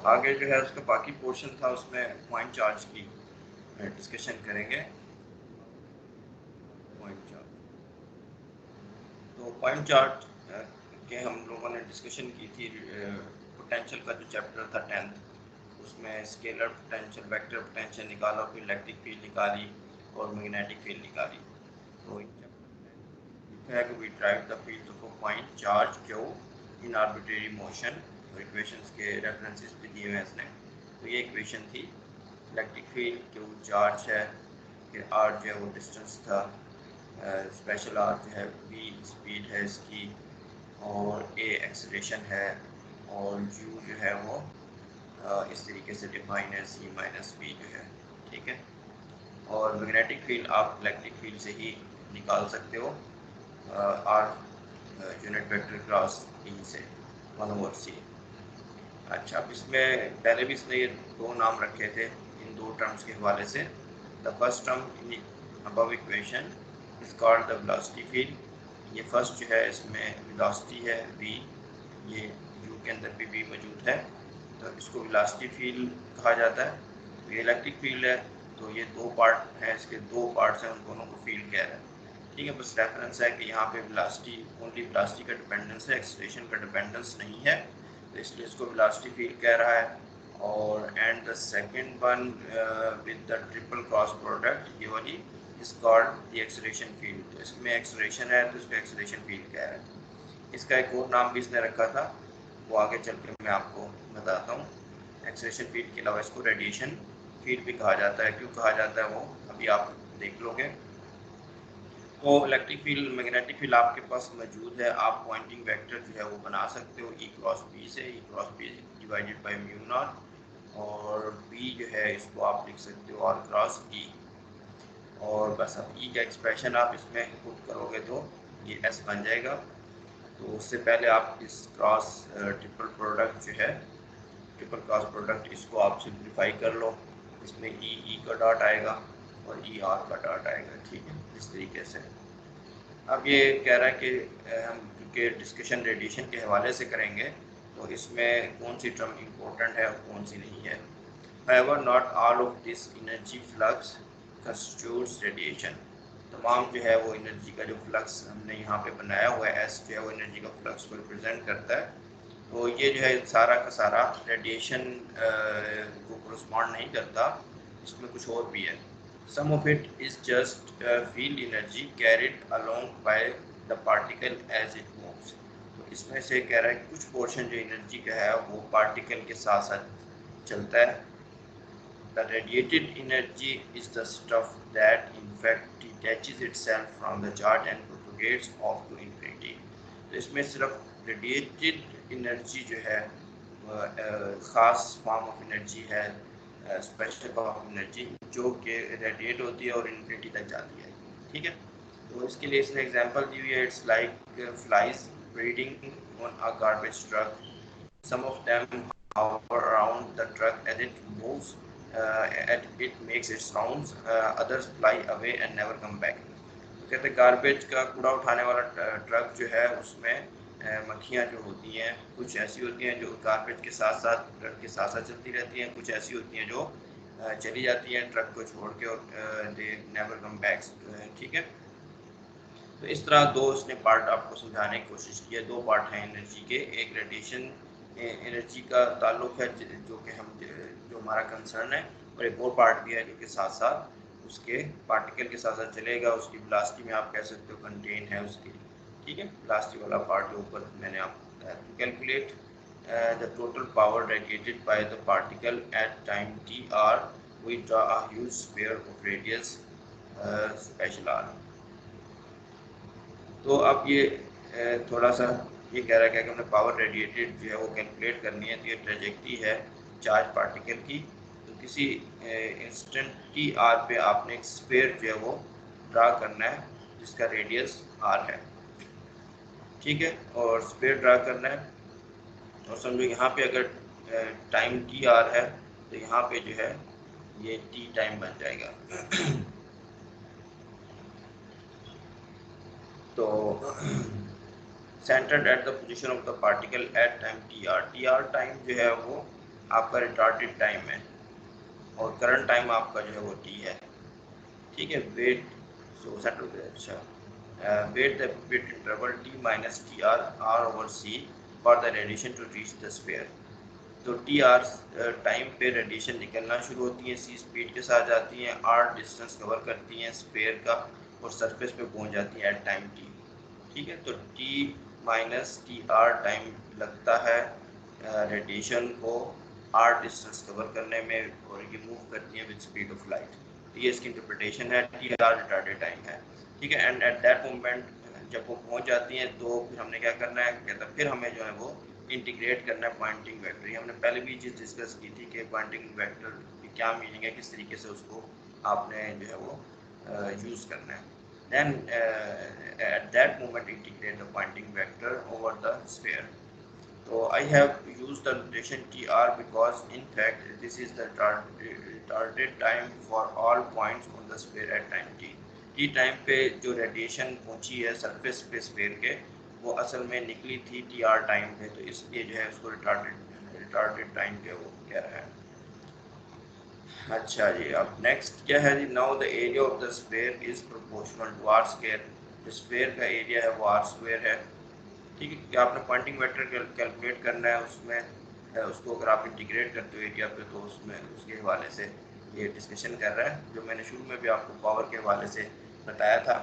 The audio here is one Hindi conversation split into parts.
आगे जो है उसका बाकी पोर्शन था, उसमें पॉइंट चार्ज की डिस्कशन करेंगे। पॉइंट चार्ज, तो पॉइंट चार्ज के हम लोगों ने डिस्कशन की थी। पोटेंशियल का जो चैप्टर था 10th, उसमें स्केलर पोटेंशियल, वेक्टर पोटेंशियल निकाला, फिर इलेक्ट्रिक फील्ड निकाली और मैग्नेटिक फील्ड निकाली। तो इन चैप्टर में लिखा है कि we drive the field of a point charge q in arbitrary motion. और इक्वेशंस के रेफरेंसेस भी दिए हुए हैं इसने। तो ये इक्वेशन थी, इलेक्ट्रिक फील्ड क्यू चार्ज है, फिर आर जो है वो डिस्टेंस था, स्पेशल आर जो है वी स्पीड है इसकी, और ए एक्सेलरेशन है, और यू जो है वो इस तरीके से डिफाइन है, सी माइनस वी जो है। ठीक है, और मैग्नेटिक फील्ड आप इलेक्ट्रिक फील्ड से ही निकाल सकते हो, आर यूनिट वेक्टर क्रॉस ई से 1/c। अच्छा, अब इसमें पहले भी इसने ये दो नाम रखे थे इन दो टर्म्स के हवाले से। The first term in above equation is called the velocity field. ये फर्स्ट जो है इसमें वेलोसिटी है v, ये u के अंदर भी v मौजूद है, तो इसको वेलोसिटी फील्ड कहा जाता है। तो ये इलेक्ट्रिक फील्ड है, तो ये दो पार्ट हैं, इसके दो पार्ट्स हैं, उन दोनों को फील्ड कह रहा है। ठीक है, बस रेफरेंस है कि यहाँ पे वेलोसिटी, ओनली वेलोसिटी का डिपेंडेंस है, एक्सेलरेशन का डिपेंडेंस नहीं है, तो इसलिए इसको वेलोसिटी फील्ड कह रहा है। और and the second one with the triple cross product, ये वाली is called the acceleration field. तो इसमें एक्सेलरेशन है तो इसको एक्सेलरेशन फील्ड कह रहा है। इसका एक और नाम भी इसने रखा था, वो आगे चल के मैं आपको बताता हूँ। एक्सेलरेशन फील्ड के अलावा इसको रेडिएशन फील्ड भी कहा जाता है। क्यों कहा जाता है वो अभी आप देख लोगे। तो इलेक्ट्रिक फील्ड, मैग्नेटिक फील्ड आपके पास मौजूद है, आप पॉइंटिंग वेक्टर जो है वो बना सकते हो, ई क्रॉस बी से, E cross B divided by mu naught, और बी जो है इसको आप लिख सकते हो आर क्रॉस ई। और बस अब ई का एक्सप्रेशन आप इसमें पुट करोगे तो ये एस बन जाएगा। तो उससे पहले आप इस क्रॉस ट्रिपल प्रोडक्ट जो है, ट्रिपल क्रॉस प्रोडक्ट, इसको आप सिंप्लीफाई कर लो। इसमें ई का डॉट आएगा और ई आर का डॉट आएगा। ठीक है, इस तरीके से। अब ये कह रहा है कि हम क्योंकि डिस्कशन रेडिएशन के हवाले से करेंगे, तो इसमें कौन सी टर्म इम्पोर्टेंट है और कौन सी नहीं है। However, not all of this energy flux constitutes radiation। तमाम जो है वो एनर्जी का जो फ्लक्स हमने यहाँ पे बनाया हुआ है, एस जो है वो एनर्जी का फ्लक्स को रिप्रेजेंट करता है। तो ये जो है सारा का सारा रेडिएशन को कोरस्पॉन्ड नहीं करता, इसमें कुछ और भी है। Some of it is just field energy carried along by the particle as it moves। तो इसमें से कह रहा है कुछ पोर्शन जो एनर्जी का है वो पार्टिकल के साथ साथ चलता है। The radiated energy is the stuff that in fact detaches itself from the charge and propagates off to infinity। तो इसमें सिर्फ रेडिएटेड एनर्जी जो है ख़ास फॉर्म ऑफ एनर्जी है, स्पेशल फॉर्म ऑफ एनर्जी जो कि रेडिएट होती है और इन्फिनिटी तक जाती है। ठीक है, तो इसके लिए इसने एग्जांपल दी हुई है। It's like flies breeding on a garbage truck. Some of them hover around the truck as it moves, and it makes its rounds. Others fly away and never come back। तो कहते हैं गार्बेज का कूड़ा उठाने वाला ट्रक जो है उसमें मक्खियाँ जो होती हैं, कुछ ऐसी होती हैं जो गार्बेज के साथ साथ, ट्रक के साथ साथ चलती रहती हैं, कुछ ऐसी होती हैं जो चली जाती हैं ट्रक को छोड़ के, और दे नेवर कम बैक। ठीक है, तो इस तरह दो उसने पार्ट आपको समझाने की कोशिश की है। दो पार्ट हैं एनर्जी के, एक रेडिएशन एनर्जी का ताल्लुक है जो कि हम, जो हमारा कंसर्न है, और एक और पार्ट भी है जो कि साथ साथ उसके पार्टिकल के साथ साथ चलेगा, उसकी वेलोसिटी में आप कह सकते हो कंटेन है उसकी। ठीक है, वेलोसिटी वाला पार्ट जो ऊपर मैंने आपको बताया। To calculate the total power radiated by the particle at time t r, we draw a huge sphere of radius special r. तो अब ये थोड़ा सा ये कह रहा है कि हमने पावर रेडिएटेड जो है वो कैलकुलेट करनी है, तो ये ट्रेजेक्टरी है चार्ज पार्टिकल की। तो किसी इंस्टेंट टी आर पे आपने एक स्फीयर जो है वो ड्रा करना है जिसका रेडियस आर है। ठीक है, और स्फीयर ड्रा करना है, और समझो यहाँ पे अगर टाइम टी आर है तो यहाँ पे जो है ये टी टाइम बन जाएगा। तो centered at the position of the particle at time tr। tr time जो है वो आपका रिटार्डेड टाइम है और करंट टाइम आपका जो है वो टी है, ठीक है। वेट सो सेट हो गया, अच्छा wait the bit interval t minus t r r over c for the radiation to reach the sphere. तो टी आर टाइम पे रेडिएशन निकलना शुरू होती है, सी स्पीड के साथ जाती हैं, आर डिस्टेंस कवर करती हैं स्फीयर का और सरफेस पे पहुंच जाती है एट टाइम टी, ठीक है। तो T minus t r time लगता है रेडिएशन को आर डिस्टेंस कवर करने में और ये मूव करती है विद स्पीड ऑफ लाइट। तो ये इसकी इंटरप्रिटेशन है, टी आर रिटार्डेड टाइम है, ठीक है। एंड एट दैट मोमेंट जब वो पहुंच जाती हैं तो फिर हमने क्या करना है, कहता फिर हमें जो है वो इंटीग्रेट करना है पॉइंटिंग वेक्टर। ये हमने पहले भी चीज़ डिस्कस की थी कि पॉइंटिंग वेक्टर की क्या मीनिंग है, किस तरीके से उसको आपने जो है वो यूज़ करना है। Then at that moment integrate the pointing vector over the sphere. So I have used the notation TR because in fact this is the retarded time for all points on the sphere at time t. t time पे जो रेडिएशन पहुंची है सरफेस पे स्फीयर के वो असल में निकली थी TR टाइम पे, तो इसलिए जो है उसको रिटार्डेड टाइम पे वो कह रहा है। अच्छा जी, अब नेक्स्ट क्या है जी, now the area of the sphere is proportional to r square. जो स्फीयर का एरिया है वो आर स्क्वायर है, ठीक है। क्या आपने पॉइंटिंग वेक्टर कैलकुलेट करना है, उसमें उसको अगर आप इंटीग्रेट करते हो एरिया पे तो उसमें उसके हवाले से ये डिस्कशन कर रहा है, जो मैंने शुरू में भी आपको पावर के हवाले से बताया था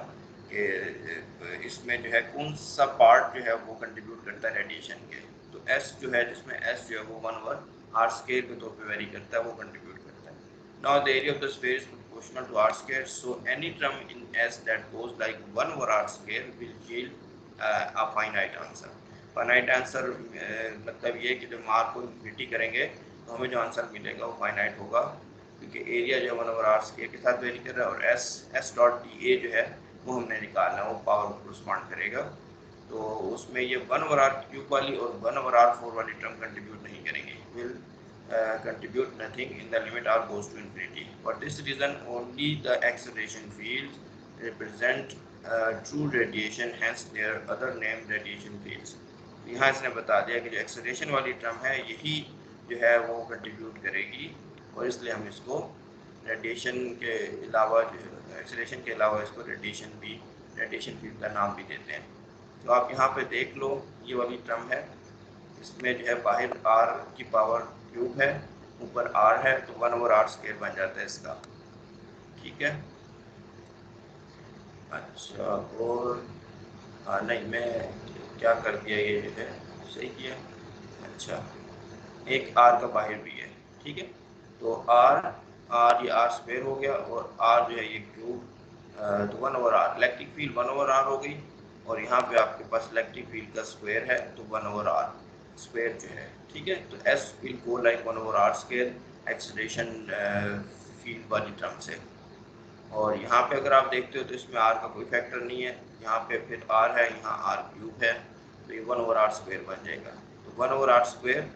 कि इसमें जो है कौन सा पार्ट जो है वो कंट्रीब्यूट करता है रेडिएशन के। तो एस जो है, जिसमें एस जो है वो 1/r स्क्वायर के तौर पे वेरी करता है, वो कंट्रीब्यूट करता है। Now the area of the sphere is proportional to r square, so any term in S that goes like 1/r square will yield a finite answer. Finite answer मतलब ये कि जब r को इंफिनिटी करेंगे तो हमें जो आंसर मिलेगा वो फाइनाइट होगा, क्योंकि एरिया जो 1/r square के साथ वेरी कर रहा है और s डॉट डी ए जो है वो हमने निकालना है, वो पावर को कॉरस्पॉन्ड करेगा। तो उसमें ये 1/r क्यूब वाली और 1/r4 वाली टर्म कंट्रीब्यूट नहीं करेंगे, will contribute nothing in the limit r goes to infinity. For this reason only the acceleration fields represent true radiation, hence their other name radiation fields. यहाँ इसने बता दिया कि जो एक्सेलरेशन वाली टर्म है यही जो है वो कंट्रीब्यूट करेगी और इसलिए हम इसको रेडिएशन के अलावा, एक्सेलरेशन के अलावा इसको रेडिएशन फील्ड का नाम भी देते हैं। तो आप यहाँ पे देख लो, ये वाली टर्म है, इसमें जो है बाहर r की पावर क्यूब है, ऊपर r है, तो 1/r स्क्वायर बन जाता है इसका, ठीक है। अच्छा, और हाँ नहीं, मैं क्या कर दिया, ये जो है सही किया। अच्छा, एक r का बाहर भी है, ठीक है। तो r ये r स्क्वायर हो गया और r जो है ये क्यूब, तो 1/r इलेक्ट्रिक फील्ड 1/r हो गई और यहाँ पे आपके पास इलेक्ट्रिक फील्ड का स्क्वायर है तो 1/r स्क्वायर जो है, ठीक है। तो s will go like 1/r square acceleration field वाली टर्म से। और यहाँ पे अगर आप देखते हो तो इसमें r का कोई फैक्टर नहीं है, यहाँ पे फिर r है, यहाँ r क्यूब है, तो ये 1/r स्क्वायर बन जाएगा। तो 1/r स्क्वायर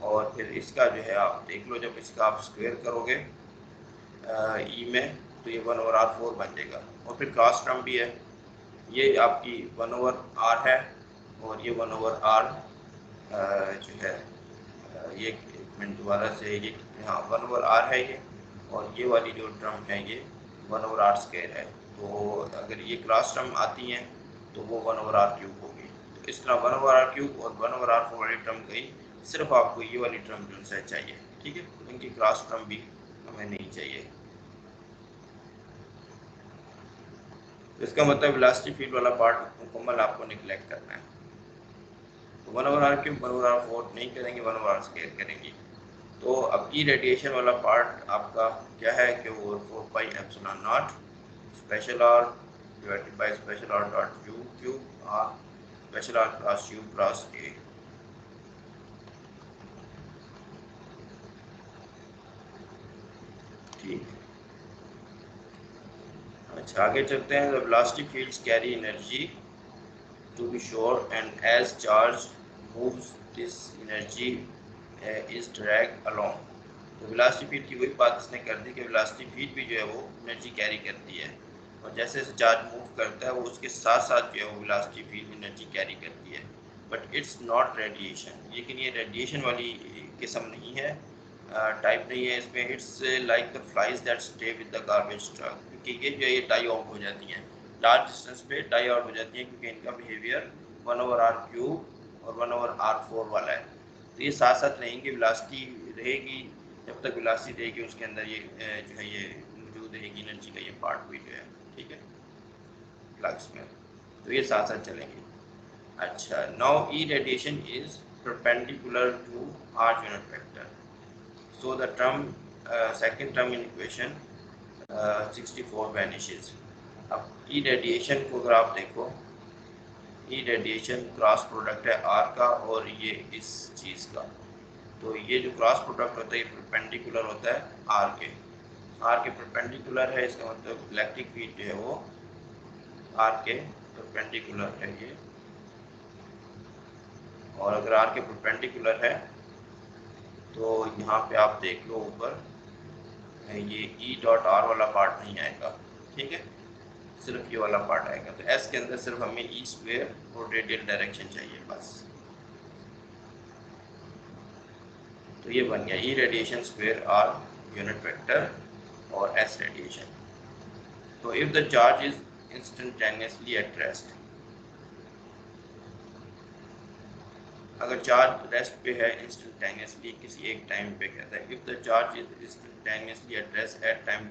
और फिर इसका जो है आप देख लो, जब इसका आप स्क्वायर करोगे ई में तो ये 1/r4 बन जाएगा। और फिर क्रॉस टर्म भी है, ये आपकी 1/r है और ये 1/r जो है ये एक मिनट दोबारा से, ये यहाँ 1/r है ये, और ये वाली जो टर्म है ये 1/r स्क्वायर है। तो अगर ये क्रॉस टर्म आती हैं तो वो 1/r क्यूब होगी। तो इस तरह 1/r क्यूब और 1/r4 वाली टर्म गई, सिर्फ आपको ये वाली टर्म जो है चाहिए, ठीक है। इनकी क्रॉस टर्म भी हमें नहीं चाहिए। तो इसका मतलब वेलोसिटी फील्ड वाला पार्ट मुकम्मल आपको निगलेक्ट करना है। तो 1/r क्यूब 1/r4 नहीं करेंगे, 1/r स्क्वायर करेंगे। तो अब ई रेडिएशन वाला पार्ट आपका क्या है कि वो 4πε0 special r divided by special r dot u cube r special r cross u cross a. ठीक, अच्छा आगे चलते हैं। The velocity fields carry energy to be sure and as charge moves this energy is drag along. तो वेलोसिटी फील्ड की वही बात इसने कर दी कि वेलोसिटी फील्ड भी जो है वो एनर्जी कैरी करती है और जैसे जैसे चार्ज मूव करता है वो उसके साथ साथ जो है वो वेलोसिटी फील्ड एनर्जी कैरी करती है। बट इट्स नॉट रेडिएशन, लेकिन ये रेडिएशन वाली किस्म नहीं है, टाइप नहीं है इसमें। It's like the flies that stay with the garbage truck, क्योंकि ये जो ये डाई आउट हो जाती हैं, लार्ज डिस्टेंस पे डाई आउट हो जाती हैं, क्योंकि इनका बिहेवियर 1/r³ और 1/r4 वाला है। तो ये साथ साथ रहेंगे, वेलोसिटी रहेगी, जब तक वेलोसिटी रहेगी उसके अंदर ये जो है ये मौजूद रहेगी एनर्जी का ये पार्ट भी जो है, ठीक है, फ्लक्स में, तो ये साथ साथ चलेंगे। अच्छा, now e radiation is perpendicular to r unit vector, so the term second term in equation 64 vanishes। अब ई रेडिएशन को अगर आप देखो, ई रेडिएशन क्रॉस प्रोडक्ट है आर का और ये इस चीज़ का, तो ये जो क्रॉस प्रोडक्ट होता है ये परपेंडिकुलर होता है आर के परपेंडिकुलर है, इसका मतलब इलेक्ट्रिक फील्ड जो है वो आर के परपेंडिकुलर है ये, और अगर आर के परपेंडिकुलर है तो यहाँ पे आप देख लो ऊपर ये ई डॉट आर वाला पार्ट नहीं आएगा, ठीक है, सिर्फ ये वाला पार्ट आएगा। तो एस के अंदर सिर्फ हमें ई स्क्वायर और रेडियल डायरेक्शन चाहिए बस। तो ये बन गया E radiation square r unit vector और एस रेडिएशन। तो if the charge is instantaneously at rest, अगर चार्ज रेस्ट पे है इंस्टेंटेनियसली किसी एक टाइम पे, कहता है if the charge is instantaneously at rest at time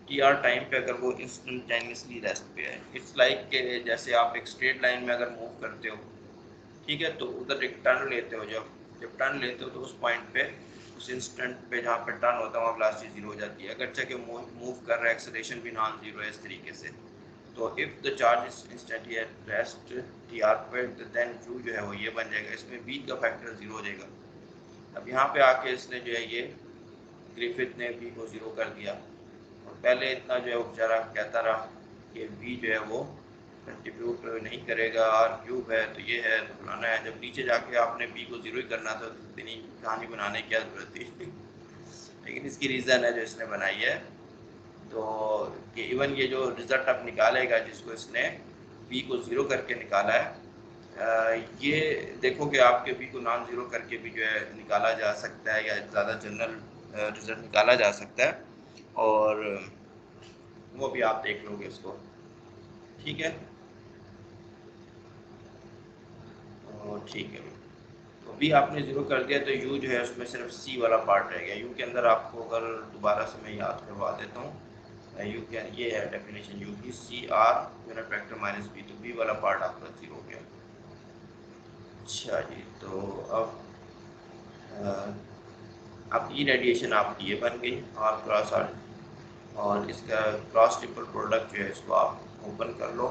t r time पे, अगर वो इंस्टेंटेनियसली रेस्ट पे है, इट्स लाइक जैसे आप एक स्ट्रेट लाइन में अगर मूव करते हो, ठीक है, तो उधर एक टर्न लेते हो, जब जब टर्न लेते हो तो उस पॉइंट पे, उस इंस्टेंट पे जहाँ पे टर्न होता है वहाँ वेलोसिटी जीरो हो जाती है, अगर चाहे मूव कर रहा है एक्सेलरेशन भी नॉन जीरो है इस तरीके से। तो if the charge is instantly at rest T R पे, देन यू जो है वो ये बन जाएगा, इसमें v का फैक्टर जीरो हो जाएगा। अब यहाँ पे आके इसने जो है ये ग्रिफिथ ने v को जीरो कर दिया, और पहले इतना जो है वो बेचारा कहता रहा कि v जो है वो कंट्रीब्यूट नहीं करेगा, आर क्यूब है तो ये है तो फलाना है, जब नीचे जाके आपने v को जीरो ही करना था तो इतनी कहानी बनाने की क्या जरूरत थी। लेकिन इसकी रीज़न है जो इसने बनाई है, तो कि इवन ये जो रिजल्ट अब निकालेगा जिसको इसने v को ज़ीरो करके निकाला है, ये देखो कि आपके v को नॉन ज़ीरो करके भी जो है निकाला जा सकता है, या ज़्यादा जनरल रिजल्ट निकाला जा सकता है, और वो भी आप देख लोगे इसको, ठीक है। तो ठीक है, तो v आपने ज़ीरो कर दिया तो u जो है उसमें सिर्फ c वाला पार्ट रह गया। u के अंदर आपको अगर दोबारा से मैं याद करवा देता हूँ, यू कैन, ये है डेफिनेशन यू की, c are unit vector minus b, तो बी वाला पार्ट आपका जीरो हो गया। अच्छा जी, तो अब ई रेडिएशन आपकी ये बन गई आर क्रॉस आर, और इसका क्रॉस ट्रिपल प्रोडक्ट जो है इसको आप ओपन कर लो,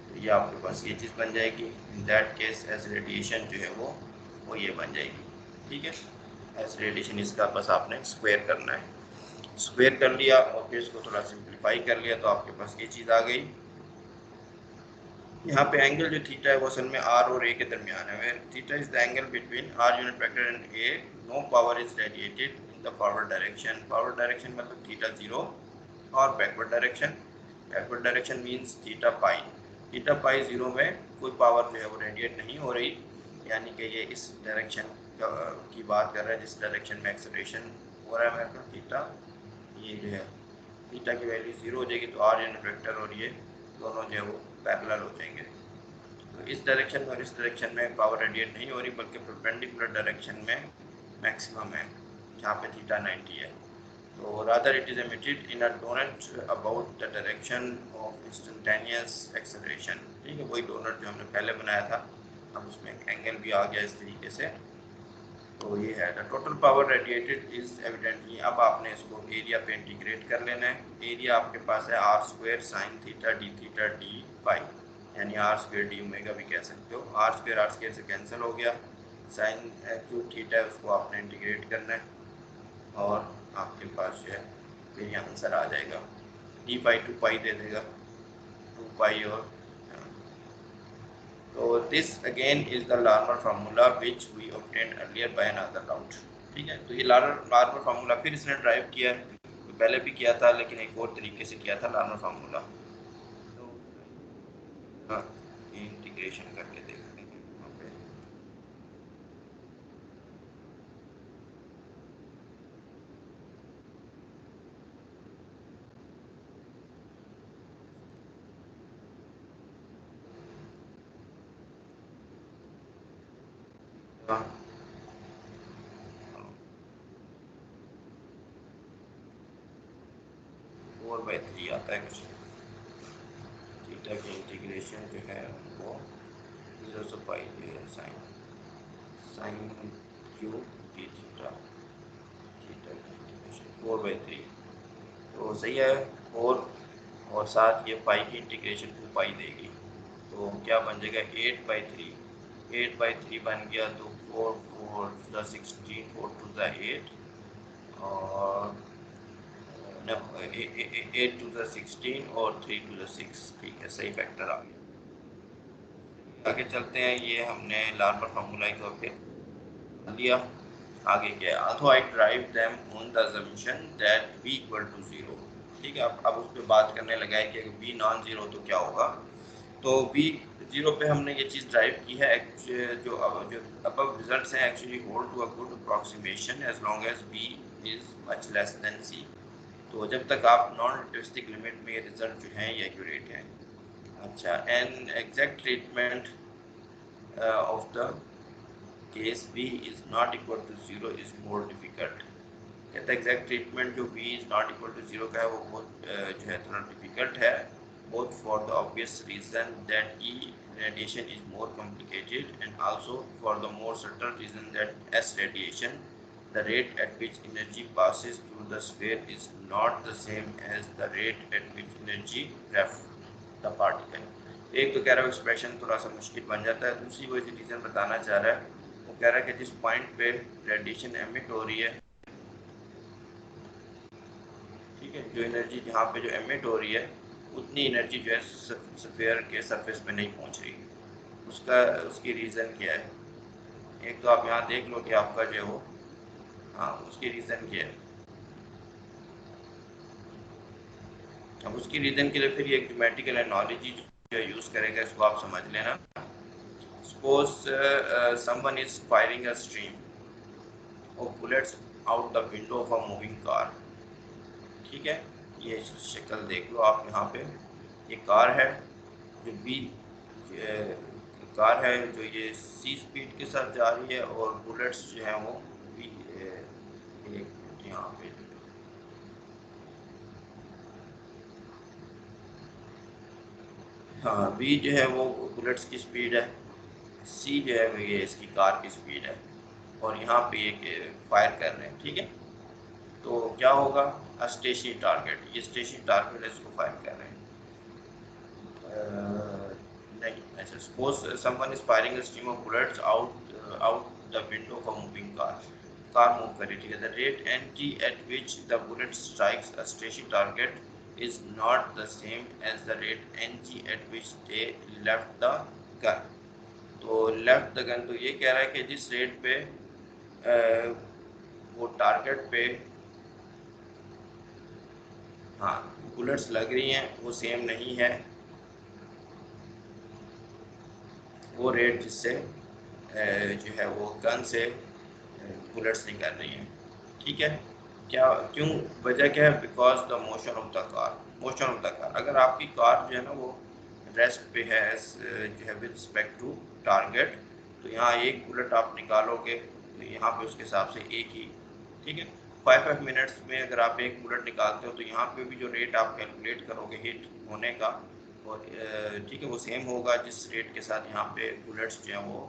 तो ये आपके पास ये चीज़ बन जाएगी। In that case as radiation जो है वो ये बन जाएगी, ठीक है। एज रेडिएशन इसका बस आपने स्क्वायर करना है, स्क्वायर कर लिया और फिर इसको थोड़ा सिंप्लीफाई कर लिया तो आपके पास ये चीज़ आ गई। यहाँ पे एंगल जो थीटा है वो असल में आर और ए के दरमियान है। Theta is the angle between r unit vector and a, no power is radiated in the forward direction. Forward direction मतलब थीटा जीरो, और backward direction means theta pi. Theta pi zero में कोई पावर जो है वो रेडिएट नहीं हो रही, यानी कि ये इस डायरेक्शन की बात कर रहा है जिस डायरेक्शन में एक्सेलरेशन हो रहा है मेरे को थीटा, ये जो है थीटा की वैल्यू जीरो हो जाएगी, तो आर यूनिट वेक्टर और ये दोनों जो है वो पैरेलल हो जाएंगे। तो इस डायरेक्शन में और इस डायरेक्शन में पावर रेडिएट नहीं हो रही, बल्कि परपेंडिकुलर डायरेक्शन में मैक्सिमम है जहाँ पे थीटा 90 है। तो rather it is emitted in a donut about the direction of instantaneous acceleration, ठीक है, वही डोनट जो हमने पहले बनाया था, अब उसमें एंगल भी आ गया इस तरीके से। तो ये है the total power radiated is evidently. अब आपने इसको एरिया पे इंटीग्रेट कर लेना है। एरिया आपके पास है r square sine theta d pi, यानी आर स्क्वायर डी ओमेगा भी कह सकते हो। आर स्क्वायर से कैंसिल हो गया, साइन क्यूब थीटा है उसको आपने इंटीग्रेट करना है, और आपके पास जो है फिर ये आंसर आ जाएगा। डी पाई टू पाई दे देगा, टू पाई और so this again is the Larmor formula which we obtained earlier by another route, ठीक है। तो ये लार्मर फार्मूला फिर इसने ड्राइव किया है, तो पहले भी किया था लेकिन एक और तरीके से किया था लार्मर फार्मूला। तो हाँ, इंटीग्रेशन करके देखते हैं वहाँ पे। हाँ 4/3 आता है कुछ। थीटा की इंटीग्रेशन जो है वो 0 से पाई जो है sine sine q d theta, theta की इंटीग्रेशन 4/3 तो सही है। और साथ ये पाई की इंटीग्रेशन 2 पाई देगी, तो क्या बन जाएगा 8/3। 8/3 बन गया तो 4 4 16 4 2 8 और 8 2 16 और 3 2 6। ठीक है, सही फैक्टर आ गया। आगे चलते हैं, ये हमने लार्मर फार्मूला को फिर लिया। आगे क्या है, although I drive them on the assumption that v equal to 0। ठीक है, अब उस पर बात करने लगा है कि अगर v नॉन जीरो तो क्या होगा। तो v जीरो पे हमने ये चीज़ ड्राइव की है। जो अबव रिजल्ट्स हैं actually hold to a good approximation as long as v is much less than c। तो जब तक आप नॉन रिलेटिविस्टिक लिमिट में ये रिजल्ट जो हैं ये एक्यूरेट हैं। अच्छा, an exact treatment of the case v is not equal to 0 is more difficult. कहता है एग्जैक्ट ट्रीटमेंट जो v is not equal to 0 का है वो बहुत जो है थोड़ा डिफिकल्ट है, both for the obvious reason that E radiation is more complicated and also for the more subtle reason that S radiation, the rate at which energy passes through the sphere is not the same as the rate at which energy left the particle। एक तो कह रहा है एक्सप्रेशन थोड़ा सा मुश्किल बन जाता है, दूसरी वो रीज़न बताना चाह रहा है, वो कह रहा है कि जिस पॉइंट पे रेडिएशन एमिट हो रही है, ठीक है, जो एनर्जी जहाँ पे जो एमिट हो रही है उतनी एनर्जी जो है स्फीयर के सरफेस पे नहीं पहुँच रही। उसका उसकी रीज़न क्या है, एक तो आप यहाँ देख लो कि आपका जो हो, हाँ उसकी रीज़न क्या है। अब उसकी रीज़न के लिए फिर ये ग्रामेटिकल एनालॉजी जो यूज़ करेगा इसको आप समझ लेना। Suppose someone is firing a stream of bullets out the window of a moving car. ठीक है, ये शक्ल देख लो आप यहाँ पे, ये कार है जो बी कार है जो ये सी स्पीड के साथ जा रही है और बुलेट्स जो है वो बी यहाँ पे, हाँ बी जो है वो बुलेट्स की स्पीड है, सी जो है वो ये इसकी कार की स्पीड है और यहाँ पे एक फायर कर रहे हैं। ठीक है, तो क्या होगा, स्टेशनरी टारगेट, ये स्टेशनरी टारगेट है, इसको फायर कर रहे हैं। नहीं, अच्छा suppose someone is firing a stream of bullets out the window of a moving car. Car move कर रही है, the rate N T at which the bullet strikes a stationary target is not the same as the rate N G at which they left the gun. तो लेफ्ट द गन, तो ये कह रहा है कि जिस रेट पे वो टारगेट पे, हाँ बुलेट्स लग रही हैं वो सेम नहीं है वो रेट जिससे जो है वो गन से बुलेट्स निकल रही हैं। ठीक है, क्या क्यों, वजह क्या है, because the motion of the car, motion of the car, अगर आपकी कार जो है ना वो रेस्ट पे है जो है विद रिस्पेक्ट टू टारगेट, तो यहाँ एक बुलेट आप निकालोगे तो यहाँ पे उसके हिसाब से एक ही। ठीक है, 5 मिनट्स में अगर आप एक बुलेट निकालते हो तो यहाँ पे भी जो रेट आप कैलकुलेट करोगे हिट होने का, और ठीक है वो सेम होगा जिस रेट के साथ यहाँ पे बुलेट्स जो हैं वो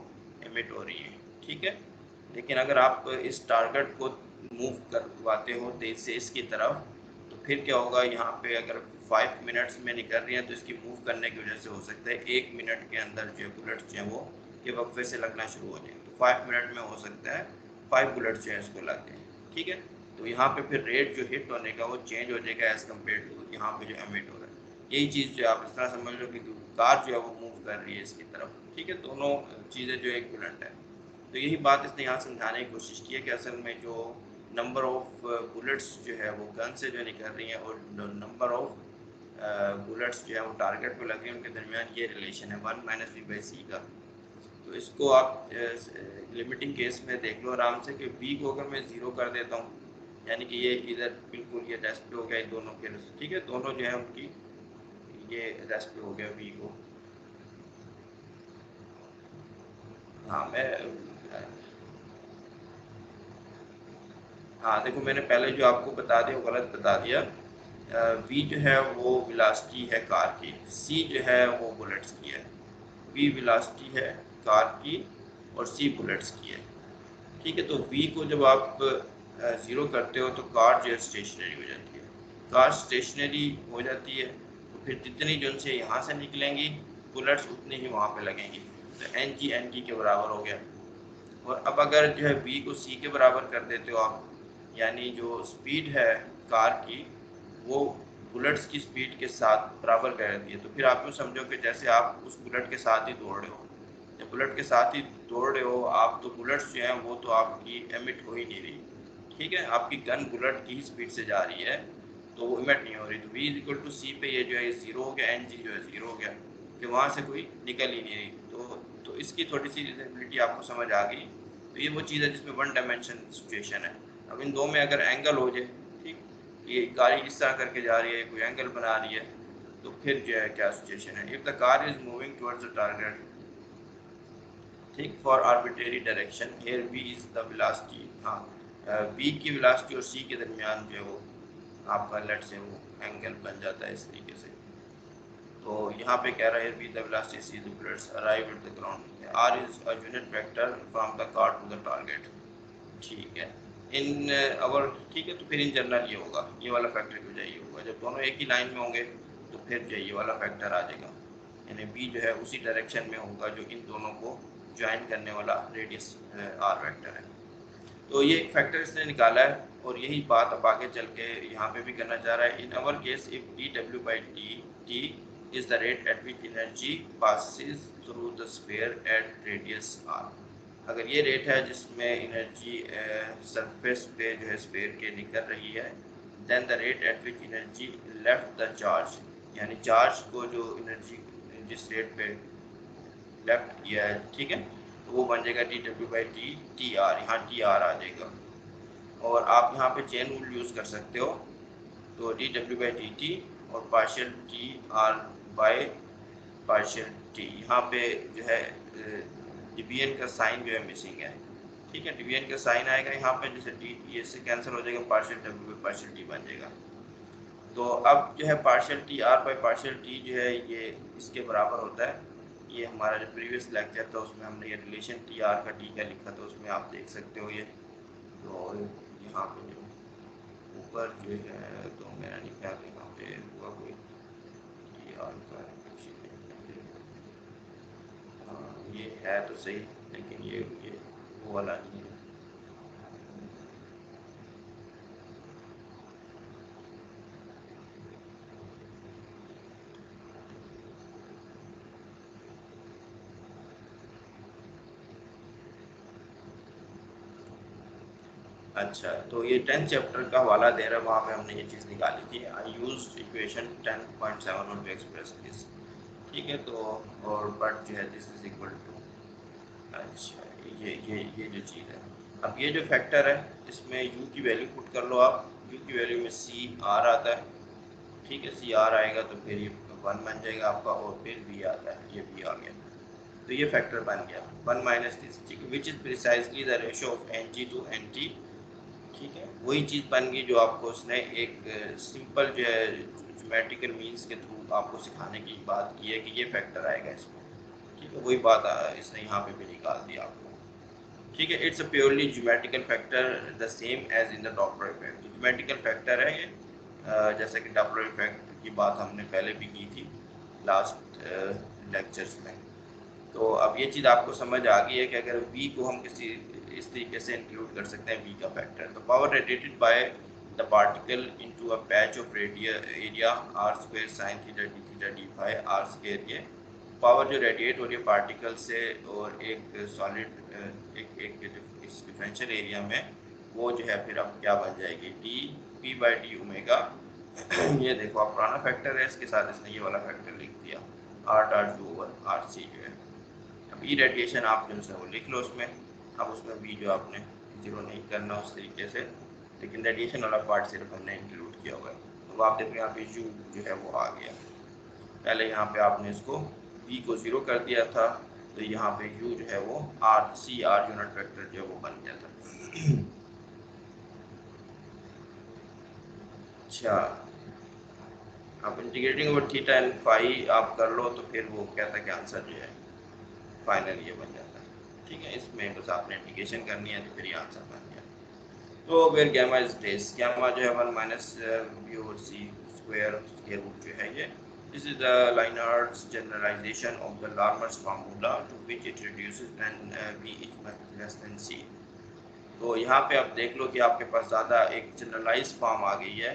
एमिट हो रही हैं। ठीक है, लेकिन अगर आप इस टारगेट को मूव करवाते हो तेज से इसकी तरफ, तो फिर क्या होगा, यहाँ पे अगर 5 मिनट्स में निकल रही है तो इसकी मूव करने की वजह से हो सकता है 1 मिनट के अंदर जो है बुलेट्स जो हैं वो के वक्फे से लगना शुरू हो जाए, तो 5 मिनट में हो सकता है 5 बुलेट्स जो है इसको लग जाए। ठीक है, तो यहाँ पे फिर रेट जो हिट होने का वो चेंज हो जाएगा एज कम्पेयर टू यहाँ पे जो एमिट हो रहा है। यही चीज़ जो आप इस तरह समझ लो कि कार जो है वो मूव कर रही है इसकी तरफ। ठीक है, दोनों चीज़ें जो इक्विवेलेंट है। तो यही बात इसने यहाँ समझाने की कोशिश की है कि असल में जो नंबर ऑफ बुलेट्स जो है वो गन से जो निकल रही हैं और नंबर ऑफ बुलेट्स जो है वो टारगेट पे लग रही हैं, उनके दरमियान ये रिलेशन है 1 - v/c का। तो इसको आप लिमिटिंग केस में देख लो आराम से कि v को अगर मैं 0 कर देता हूँ, यानी कि ये इधर बिल्कुल ये रेस्ट पे हो गया इन दोनों के। ठीक है, दोनों जो है उनकी ये रेस्ट पे हो गया v को। हाँ मैं हाँ देखो, मैंने पहले जो आपको बता दिया वो गलत बता दिया। वी जो है वो वेलोसिटी है कार की, सी जो है वो बुलेट्स की है। वी वेलोसिटी है कार की और सी बुलेट्स की है। ठीक है, तो वी को जब आप ज़ीरो करते हो तो कार जो है स्टेशनरी हो जाती है। कार स्टेशनरी हो जाती है तो फिर जितनी जो से यहाँ से निकलेंगी बुलेट्स उतनी ही वहाँ पे लगेंगी, तो एन जी के बराबर हो गया। और अब अगर जो है v को c के बराबर कर देते हो आप, यानी जो स्पीड है कार की वो बुलेट्स की स्पीड के साथ बराबर कर देती है, तो फिर आप यूँ समझो कि जैसे आप उस बुलेट के साथ ही दौड़ रहे हो। जब बुलेट के साथ ही दौड़ रहे हो आप, तो बुलेट्स जो हैं वो तो आपकी एमिट हो ही नहीं रही। ठीक है, आपकी गन बुलेट की ही स्पीड से जा रही है, तो वो इमिट नहीं हो रही। तो v इज इक्वल टू सी पे ये जो है ज़ीरो हो गया, एन जी जो है ज़ीरो हो गया, कि वहाँ से कोई निकल ही नहीं रही। तो इसकी थोड़ी सी रिलेटेबिलिटी आपको समझ आ गई। तो ये वो चीज़ है जिसमें वन डायमेंशन सिचुएशन है। अब इन दो में अगर एंगल हो जाए, ठीक, ये गाड़ी इस तरह करके जा रही है, कोई एंगल बना रही है, तो फिर जो है क्या सिचुएशन है। If the car is moving towards the target, ठीक, for arbitrary direction, here v is the velocity. हाँ, v की वेलोसिटी और c के दरमियान जो है वो आपका लेट से वो एंगल बन जाता है इस तरीके से। तो यहाँ पे कह रहा है be the velocity C the bullets arrive at the ground, R is a unit vector from the car to the target. ठीक है, इन अवर, ठीक है, तो फिर इन जनरल ये होगा, ये वाला फैक्टर जो है ये होगा। जब दोनों एक ही लाइन में होंगे तो फिर जो ये वाला फैक्टर आ जाएगा, यानी बी जो है उसी डायरेक्शन में होगा जो इन दोनों को ज्वाइन करने वाला रेडियस आर वेक्टर है। तो ये एक फैक्टर इसने निकाला है, और यही बात अब आगे चल के यहाँ पे भी करना चाह रहा है। In our case if d डब्ल्यू by t is the rate at which energy passes through the sphere at radius r. अगर ये रेट है जिसमें एनर्जी सरफेस पे जो है स्फीयर के निकल रही है, then the rate at which energy left the charge, यानी चार्ज को जो एनर्जी जिस रेट पे लेफ्ट किया है, ठीक है, तो वो बन जाएगा डी डब्ल्यू बाई टी टी आर, यहाँ टी आर आ जाएगा। और आप यहाँ पे चेन रूल यूज़ कर सकते हो, तो डी डब्ल्यू बाई डी टी और partial t r by partial t. यहाँ पे जो है डिवीजन का साइन जो है मिसिंग है। ठीक है, डिवीजन का साइन आएगा यहाँ पे, जैसे डी टी से कैंसिल हो जाएगा, partial W by partial T बन जाएगा। तो अब जो है partial t r by partial T जो है ये इसके बराबर होता है। ये हमारा जो प्रीवियस लेक्चर था उसमें हमने ये रिलेशन टी आर का टी का लिखा था, उसमें आप देख सकते हो ये। तो यहाँ पे जो ऊपर जो है, तो मेरा नहीं ख्याल यहाँ पे हुआ कोई टी आर का, ये है तो सही, लेकिन ये वो वाला नहीं है। अच्छा, तो ये 10th चैप्टर का हवाला दे रहा है, वहाँ पे हमने ये चीज़ निकाली थी। I use equation 10.7 to express this. ठीक है, तो और बट जो है दिस इज इक्वल टू, अच्छा ये जो चीज़ है, अब ये जो फैक्टर है इसमें u की वैल्यू पुट कर लो आप। u की वैल्यू में सी आर आता है, ठीक है, सी आर आएगा तो फिर ये 1 बन जाएगा आपका, और फिर v आता है, ये v आ गया। तो ये फैक्टर बन गया 1 माइनस दिस, ठीक है, which is precisely the ratio of N G to N T. ठीक है, वही चीज़ बन गई जो आपको उसने एक सिंपल जो है ज्योमेट्रिकल मीन्स के थ्रू आपको सिखाने की बात की है कि ये फैक्टर आएगा इसमें। ठीक है, वही बात इसने यहाँ पे भी निकाल दी आपको। ठीक है, it's a purely geometrical factor the same as in the Doppler effect. Geometrical factor है ये, जैसे कि डॉपलर इफेक्ट की बात हमने पहले भी की थी लास्ट लेक्चर्स में। तो अब ये चीज़ आपको समझ आ गई है कि अगर v को हम किसी इस तरीके से इंक्लूड कर सकते हैं v का फैक्टर, तो power radiated by the particle into a patch of area R square sine theta D theta D phi R square, ये पावर जो रेडिएट हो रही है पार्टिकल से और एक सॉलिड एक एक इस डिफरेंशियल एरिया में, वो जो है फिर अब क्या बन जाएगी, D P by D omega. ये देखो आप पुराना फैक्टर है, इसके साथ इसने ये वाला फैक्टर लिख दिया, R dot two over R C जो है। अब ई रेडिएशन आप जो है वो लिख लो उसमें। अब उसमें भी जो आपने जीरो नहीं करना उस तरीके से, लेकिन रेडिएशन वाला पार्ट सिर्फ हमने इंक्लूड किया हुआ है। तो आप देखो यहाँ पे यू जो है वो आ गया। पहले यहाँ पे आपने इसको v को ज़ीरो कर दिया था, तो यहाँ पे u जो है वो R C are unit vector जो है वो बन गया था। अच्छा, आप integrating over theta and phi आप कर लो तो फिर वो कहता है कि आंसर जो है फाइनल ये बन जाता है। ठीक है, इसमें बस आपने इंटीग्रेशन करनी है तो फिर ये आंसर बन गया। तो where gamma is this, gamma जो है 1 minus b over c square के रूट जो है ये। This is the Lienard's generalization of the Larmor's formula to which it reduces when b is much less than c. तो यहाँ पे आप देख लो कि आपके पास ज़्यादा एक जनरलाइज फॉर्म आ गई है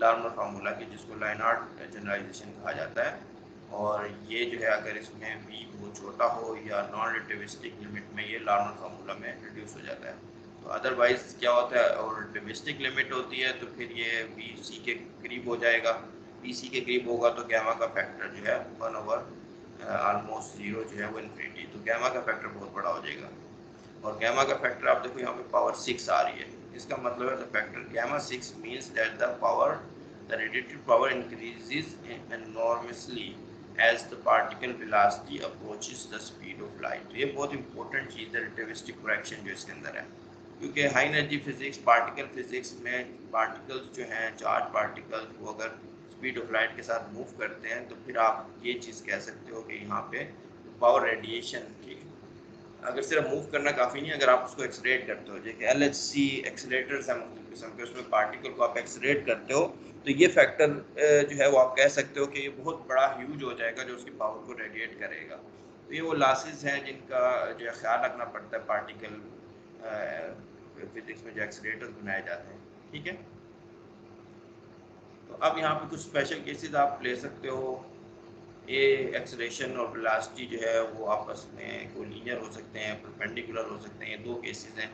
लार्मर फार्मूला की, जिसको लाइनार्ड जनरलाइजेशन कहा जाता है। और ये जो है अगर इसमें v बहुत छोटा हो या नॉन रिलेटिविस्टिक लिमिट में ये लार्मर फार्मूला में रिड्यूस हो जाता है। तो अदरवाइज क्या होता है, और रिलेटिविस्टिक लिमिट होती है तो फिर ये v c के करीब हो जाएगा। v c के करीब होगा तो गैमा का फैक्टर जो है 1/, ऑलमोस्ट 0 जो है वो इन्फिनिटी, तो गैमा का फैक्टर बहुत बड़ा हो जाएगा। और गैमा का फैक्टर आप देखो यहाँ पे पावर 6 आ रही है, इसका मतलब है the factor gamma 6 means that the radiated power increases enormously as the particle velocity approaches the speed of light। तो ये बहुत इंपॉर्टेंट चीज़ है रिलेटिविस्टिक करैक्शन जो इसके अंदर है, क्योंकि high energy physics particle physics में पार्टिकल्स जो हैं चार्ज पार्टिकल्स वो अगर स्पीड ऑफ लाइट के साथ मूव करते हैं तो फिर आप ये चीज़ कह सकते हो कि यहाँ पे पावर रेडिएशन की, अगर सिर्फ मूव करना काफ़ी नहीं, अगर आप उसको एक्सलेट करते हो, जैसे LHC एक्सलेटर्स हैं मुख्तलिफ किस्म के, उसमें पार्टिकल को आप एक्सलेट करते हो तो ये फैक्टर जो है वो आप कह सकते हो कि ये बहुत बड़ा ह्यूज हो जाएगा जो उसकी पावर को रेडिएट करेगा। तो ये वो लॉसेस हैं जिनका जो है ख्याल रखना पड़ता है पार्टिकल फिजिक्स में जो एक्सलेटर्स बनाए जाते हैं। ठीक है, तो अब यहाँ पे कुछ स्पेशल केसेस आप ले सकते हो। ये एक्सलेशन और वेलोसिटी जो है वो आपस में कोलिनियर हो सकते हैं, परपेंडिकुलर हो सकते हैं। ये दो केसेस हैं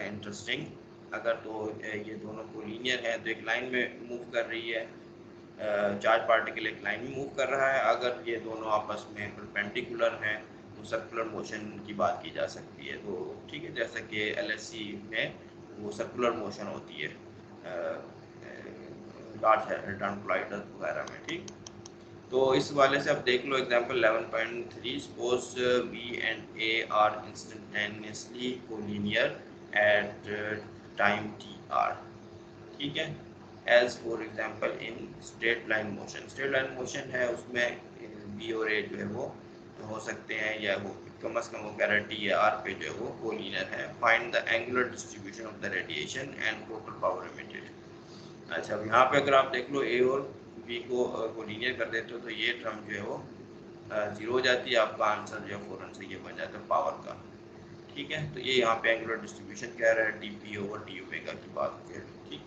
इंटरेस्टिंग। अगर तो ये दोनों कोलिनियर है तो एक लाइन में मूव कर रही है, चार्ज पार्टिकल एक लाइन में मूव कर रहा है। अगर ये दोनों आपस में परपेंडिकुलर हैं तो सर्कुलर मोशन की बात की जा सकती है। तो ठीक है, जैसा कि LHC में वो सर्कुलर मोशन होती है लार्ज हैडरन कोलाइडर वगैरह में। ठीक, तो इस वाले से आप देख लो example 11.3, suppose B and A are instantaneously collinear at time t r। ठीक है, as for example in straight line motion, straight line motion है उसमें B और A जो है वो हो सकते हैं, या वो कम अज कम वो कह रहा है T या R पे जो है वो कोलिनियर है। Find the angular distribution of the radiation and total power emitted. अच्छा, अब यहाँ पे अगर आप देख लो A और B को लीनियर कर देते हो तो ये टर्म जो है वो 0 हो जाती है, आपका आंसर जो है फ़ौरन से ये बन जाता है पावर का। ठीक है, तो ये यहाँ पे एंगुलर डिस्ट्रीब्यूशन कह रहा है dp ओवर d ओमेगा की बात है। ठीक,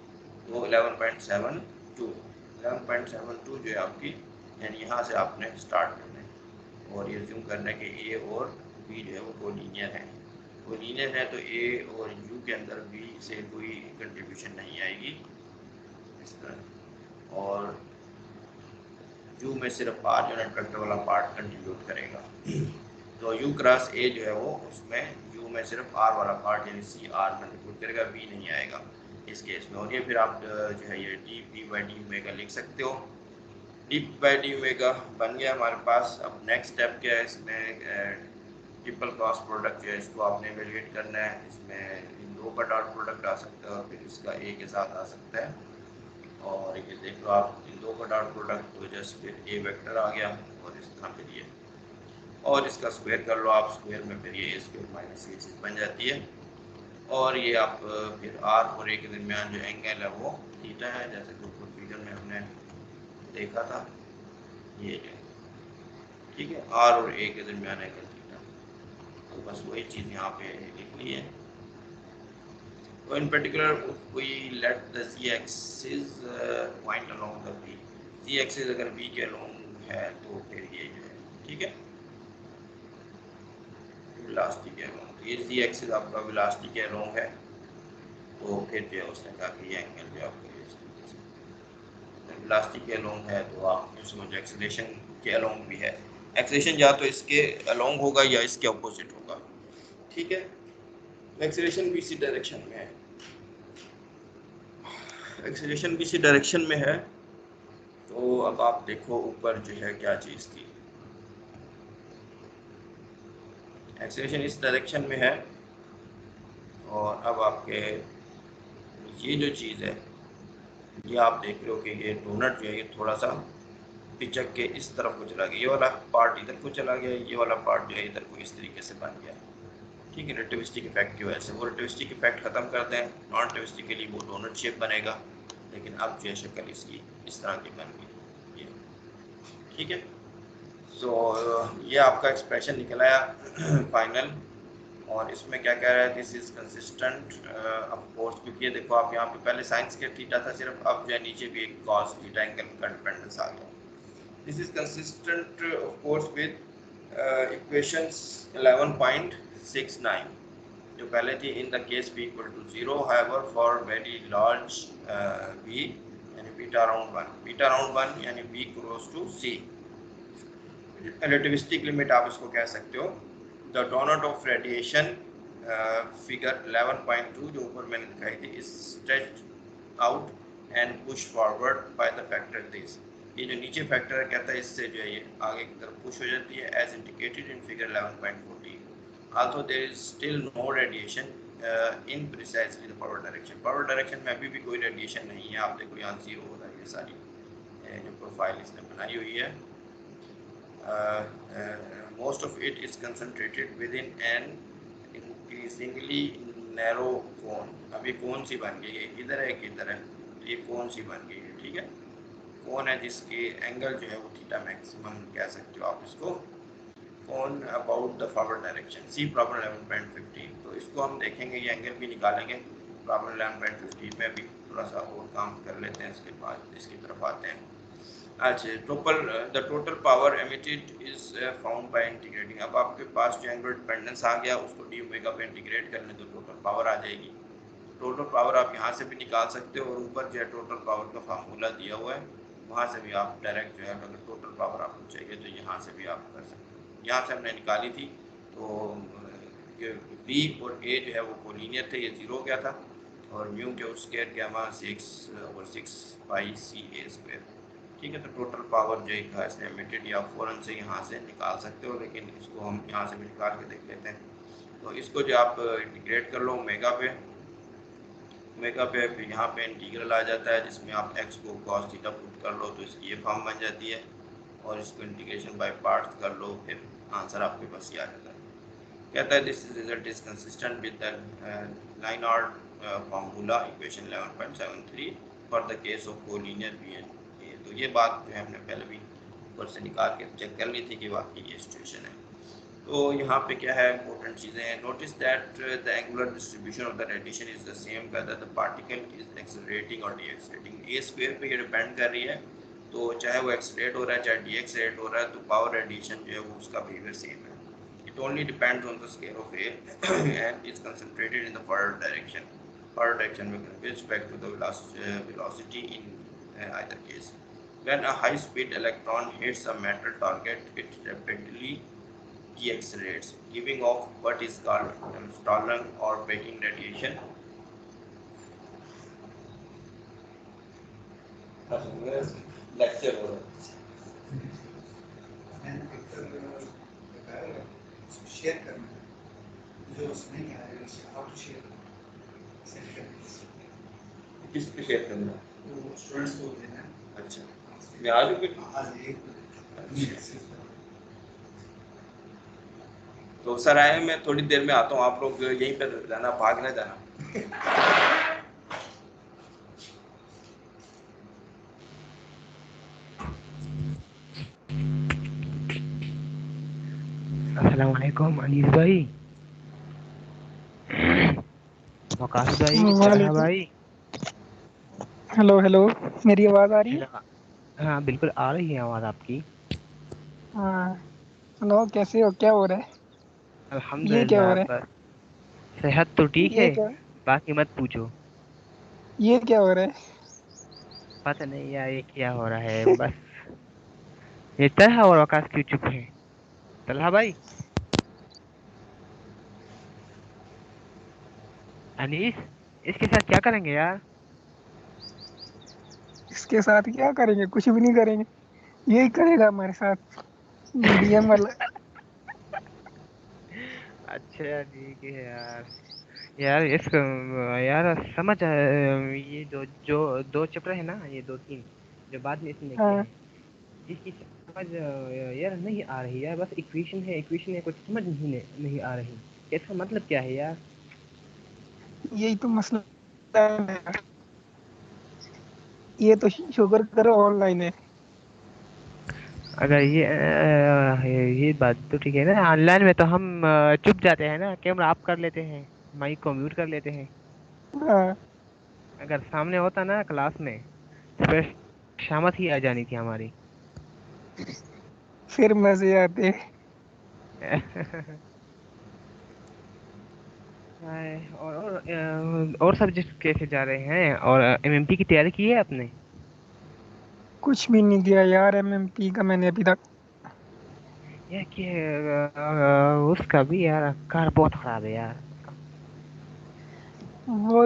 तो 11.72 जो है आपकी, यानी यहाँ से आपने स्टार्ट करना है और ये ज्यूम करना है कि A और B जो है वो कोलिनियर है। कोलिनियर है तो A और U के अंदर B से कोई कंट्रीब्यूशन नहीं आएगी इस तरह, और U में सिर्फ R जो नेटवेक्टर वाला पार्ट कंट्रीब्यूट करेगा। तो U क्रॉस A जो है वो उसमें U में सिर्फ R वाला पार्ट यानी C R कंट्रीब्यूट करेगा, B नहीं आएगा इस केस में। और ये फिर आप जो है ये dp/d ओमेगा लिख सकते हो। dp/d ओमेगा बन गया हमारे पास। अब नेक्स्ट स्टेप क्या है, इसमें ट्रिपल क्रॉस प्रोडक्ट जो है इसको आपने एवेल्युएट करना है। इसमें इन दो का डॉट प्रोडक्ट आ सकता है और फिर इसका A के साथ आ सकता है। और ये देख लो आप इन दो का डॉट प्रोडक्ट तो जस्ट फिर A वेक्टर आ गया और इस तरह फिर ये, और इसका स्क्वायर कर लो आप, स्क्वायर में फिर ये A स्क्वायर माइनस ये चीज़ बन जाती है। और ये आप फिर R और A के दरमियान जो एंगल है वो थीटा है, जैसे कि ऊपर फिगर में हमने देखा था ये जो, ठीक है, R और A के दरमियान एंगल थीटा। तो बस वही चीज़ यहाँ पे लिख ली है। So in particular, we let the z-axis point along the b, z-axis अगर b के along है तो फिर ये जो है, ठीक है, वेलोसिटी के along, तो ये z-axis आपका वेलोसिटी के along है। तो फिर जो है उसने कहा कि ये एंगल जो आपका इस तरीके से वेलोसिटी के along है तो आप जो समझो एक्सेलरेशन के along भी है। एक्सेलरेशन या तो इसके along होगा या इसके अपोजिट होगा। ठीक है, एक्सेलरेशन भी इसी डायरेक्शन में है, एक्सेलरेशन भी इसी डायरेक्शन में है। तो अब आप देखो ऊपर जो है क्या चीज़ थी, एक्सेलरेशन इस डायरेक्शन में है। और अब आपके ये जो चीज़ है ये आप देख रहे हो कि ये डोनट जो है ये थोड़ा सा पिचक के इस तरफ को चला गया, ये वाला पार्ट इधर को चला गया, ये वाला पार्ट जो है इधर को इस तरीके से बन गया। ठीक है, रिलेटिविस्टिक इफेक्ट की वजह से वो रिलेटिविस्टिक इफेक्ट खत्म करते हैं, नॉन रिलेटिविस्टिकली वो डोनट शेप बनेगा, लेकिन अब जो है शक्ल इसकी इस तरह की बन गई। ठीक है, सो ये आपका एक्सप्रेशन निकल आया फाइनल। और इसमें क्या कह रहा है, this is consistent of course, क्योंकि ये देखो आप यहाँ पे पहले साइंस के थीटा था सिर्फ, अब जो है नीचे भी एक कॉस थीटा एंगल का डिपेंडेंस आ गया। This is consistent of course with equations 11.69 जो पहले थी, in the case b equal to 0, however for very large b यानी बीटा अराउंड 1, बीटा अराउंड 1 यानी b close to c, relativistic limit आप इसको कह सकते हो। The donut of radiation figure 11.2 जो ऊपर मैंने दिखाई थी, is stretched out and push forward by the factor this, ये जो नीचे फैक्टर है कहता है इससे जो है ये आगे की तरफ पुश हो जाती है, as indicated in figure 11.14। although there is still no radiation in precisely the forward direction, forward direction में अभी भी कोई रेडिएशन नहीं है। आप देखो यहाँ जीरो हो रहा है, ये सारी जो प्रोफाइल इसने बनाई हुई है। Most of it is concentrated within an increasingly narrow cone, अभी कौन सी बन गई है, इधर है कि इधर है, ये कौन सी बन गई है। ठीक है, कौन है जिसके एंगल जो है वो थीटा मैक्सिमम कह सकते हो आप इसको, कौन about the forward direction, see problem 11.15। तो इसको हम देखेंगे, ये एंगल भी निकालेंगे। प्रॉब्लम 11.15 में भी थोड़ा सा और काम कर लेते हैं, इसके बाद इसकी तरफ आते हैं। अच्छा, the total power emitted is found by integrating, अब आपके पास जो एंगुलर डिपेंडेंस आ गया उसको डी ओमेगा पे इंटीग्रेट कर लें तो टोटल पावर आ जाएगी। टोटल पावर आप यहाँ से भी निकाल सकते हो, और ऊपर जो है टोटल पावर का फार्मूला दिया हुआ है, वहाँ से भी आप डायरेक्ट जो है अगर टोटल पावर आपको चाहिए तो यहाँ से भी आप कर सकते हो। यहाँ से हमने निकाली थी तो बी और ए जो है वो कोलिनियर थे, ये जीरो हो गया था, और म्यू के स्क्वायर गामा 6/6 पाई सी ए स्क्वायर। ठीक है, तो टोटल पावर जो है इसने एमिटेड या फ़ौरन से यहाँ से निकाल सकते हो, लेकिन इसको हम यहाँ से भी निकाल के देख लेते हैं। तो इसको जो आप इंटीग्रेट कर लो ओमेगा पे, ओमेगा पे यहाँ पे इंटीग्रल आ जाता है जिसमें आप x को cos थीटा पुट कर लो तो इसकी ये फॉर्म बन जाती है, और इसको इंटीग्रेशन बाय पार्ट्स कर लो, फिर आंसर आपके पास ये आ जाता है। कहता है this result is consistent with the Lienard formula equation 11.73 for the case of collinear b and a. तो ये बात जो है हमने पहले भी ऊपर से निकाल के चेक कर ली थी कि वाकई ये सिचुएशन है। तो यहाँ पे क्या है इंपॉर्टेंट चीज़ें हैं, notice that the angular distribution of the radiation is the same whether the particle is accelerating और डीएक्सेलरेटिंग। ए स्क्वायर पे ये डिपेंड कर रही है, तो चाहे वो एक्सेलरेट हो रहा है चाहे डीएक्सेलरेट हो रहा है, तो पावर रेडिएशन जो है वो उसका बिहेवियर सेम है। It only depends on the scale of A and is concentrated in the forward direction, forward direction में with respect to the velocity in either case. When a high speed electron hits a metal target, it rapidly deaccelerates, giving off what is called Stalin or braking radiation. Lecture हो शेयर करना जो उसमें नहीं आ रहा है आप शेयर किस पे शेयर करना, तो स्टूडेंट्स को देना। अच्छा, मैं आज भी आज एक तो सर आए, मैं थोड़ी देर में आता हूँ, आप लोग यहीं पर रहना, भाग न जाना। अस्सलाम वालेकुम अनीस भाई, वकास भाई, तलहा भाई। हेलो हेलो, मेरी आवाज आ रही है? हाँ बिल्कुल आ रही है आवाज आपकी। हाँ, हेलो, कैसे हो? क्या हो रहा है? ये क्या हो अल्हम्दुलिल्लाह, रहा बस सेहत तो ठीक है? है, ये क्या बाकी मत पूछो। ये क्या हो रहा है? पता नहीं यार ये क्या हो रहा है, बस ये तलहा और वकास क्यों चुप है? तलहा भाई, अनीस, इसके साथ क्या करेंगे यार? इसके साथ क्या करेंगे? कुछ भी नहीं करेंगे, यही करेगा हमारे साथ, मीडियम वाला। अच्छा ठीक है यार, यार इस यार समझ ये जो दो चैप्टर है ना, ये दो तीन जो बाद में इसने किए हाँ, हैं, इसकी समझ यार नहीं आ रही यार। बस इक्वेशन है, कुछ समझ नहीं आ रही। इसका मतलब क्या है यार? यही तो मसला है यार। ये तो शुक्र करो ऑनलाइन है। अगर ये बात तो ठीक है ना, ऑनलाइन में तो हम चुप जाते हैं ना, कैमरा ऑफ कर लेते हैं, माइक को म्यूट कर लेते हैं। हाँ, अगर सामने होता ना क्लास में, तो फिर शामत ही आ जानी थी हमारी। फिर मजे आते। हाय, और सब्जेक्ट कैसे जा रहे हैं? और एमएमपी की तैयारी की है आपने? कुछ भी नहीं किया यार एमएमपी का मैंने अभी तक। यार कि उसका भी यार कार बहुत खराब है यार। वो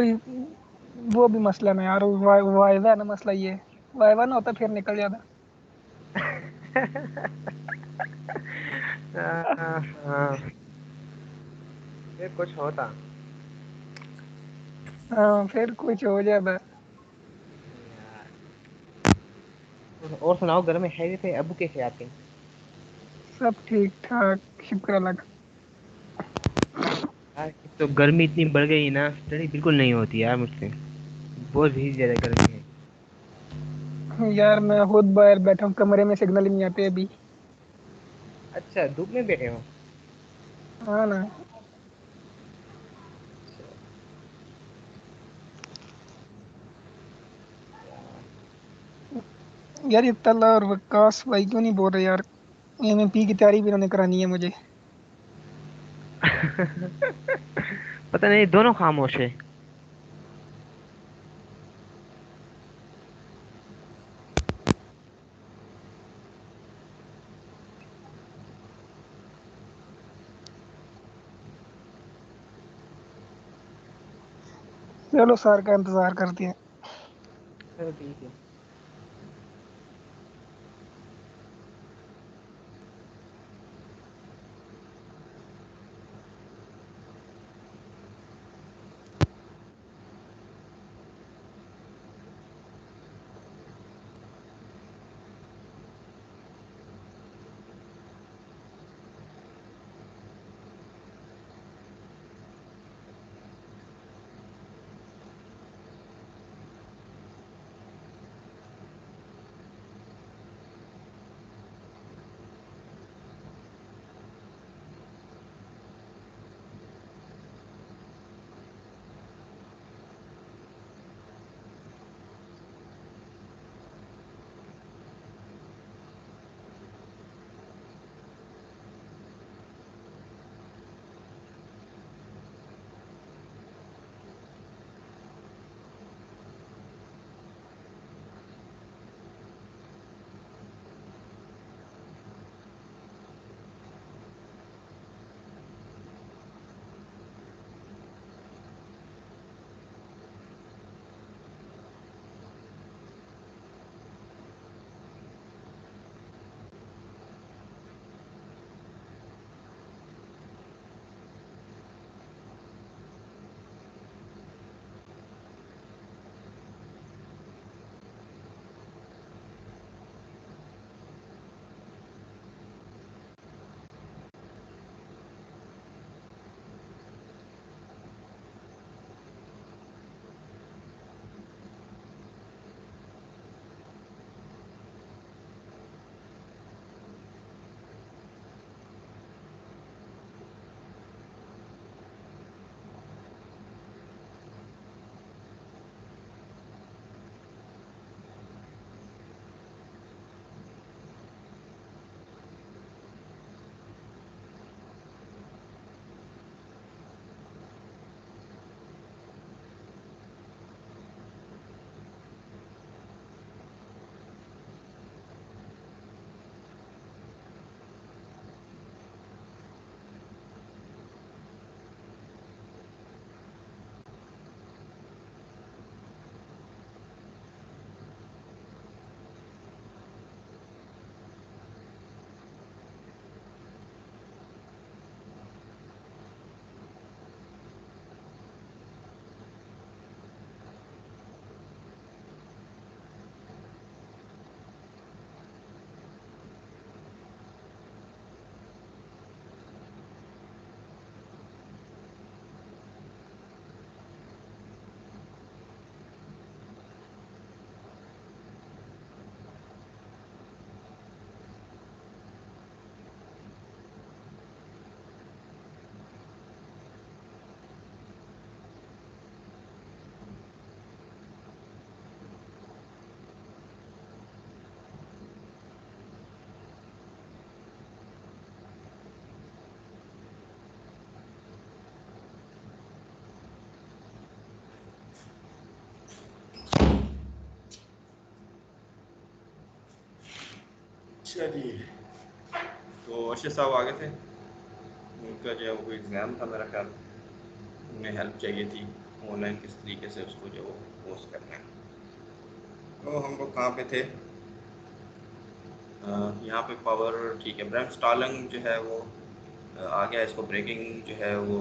वो भी मसला ना यार, वाइवा ना मसला ये। वाइवा ना होता फिर निकल जाता। हाँ, फिर कुछ होता। हाँ, फिर कुछ हो जाता। और सुनाओ, घर में है थे अबू कैसे आपके? सब ठीक ठाक, शुक्र अल्लाह यार एक तो गर्मी इतनी बढ़ गई ना, स्टडी बिल्कुल नहीं होती यार मुझसे। बहुत ही ज्यादा गर्मी है। का। यार मैं खुद बाहर बैठा हूँ, कमरे में सिग्नल ही नहीं आते अभी। अच्छा, धूप में बैठे हो? हाँ ना। यार ये तला और वकास भाई क्यों नहीं बोल रहे यार? एमएमपी की तैयारी भी इन्होंने करानी है मुझे। पता नहीं, दोनों खामोश है। चलो सर का इंतजार करते हैं। चलो ठीक है। अच्छा जी, तो अर्शद साहब आगे थे, उनका जो है वो एग्ज़ाम था मेरा ख्याल, उन्हें हेल्प चाहिए थी ऑनलाइन किस तरीके से उसको जो पोस्ट करना है। तो हम लोग कहाँ पे थे? यहाँ पे पावर ठीक है, ब्रैम स्टालिंग जो है वो आ गया। इसको ब्रेकिंग जो है वो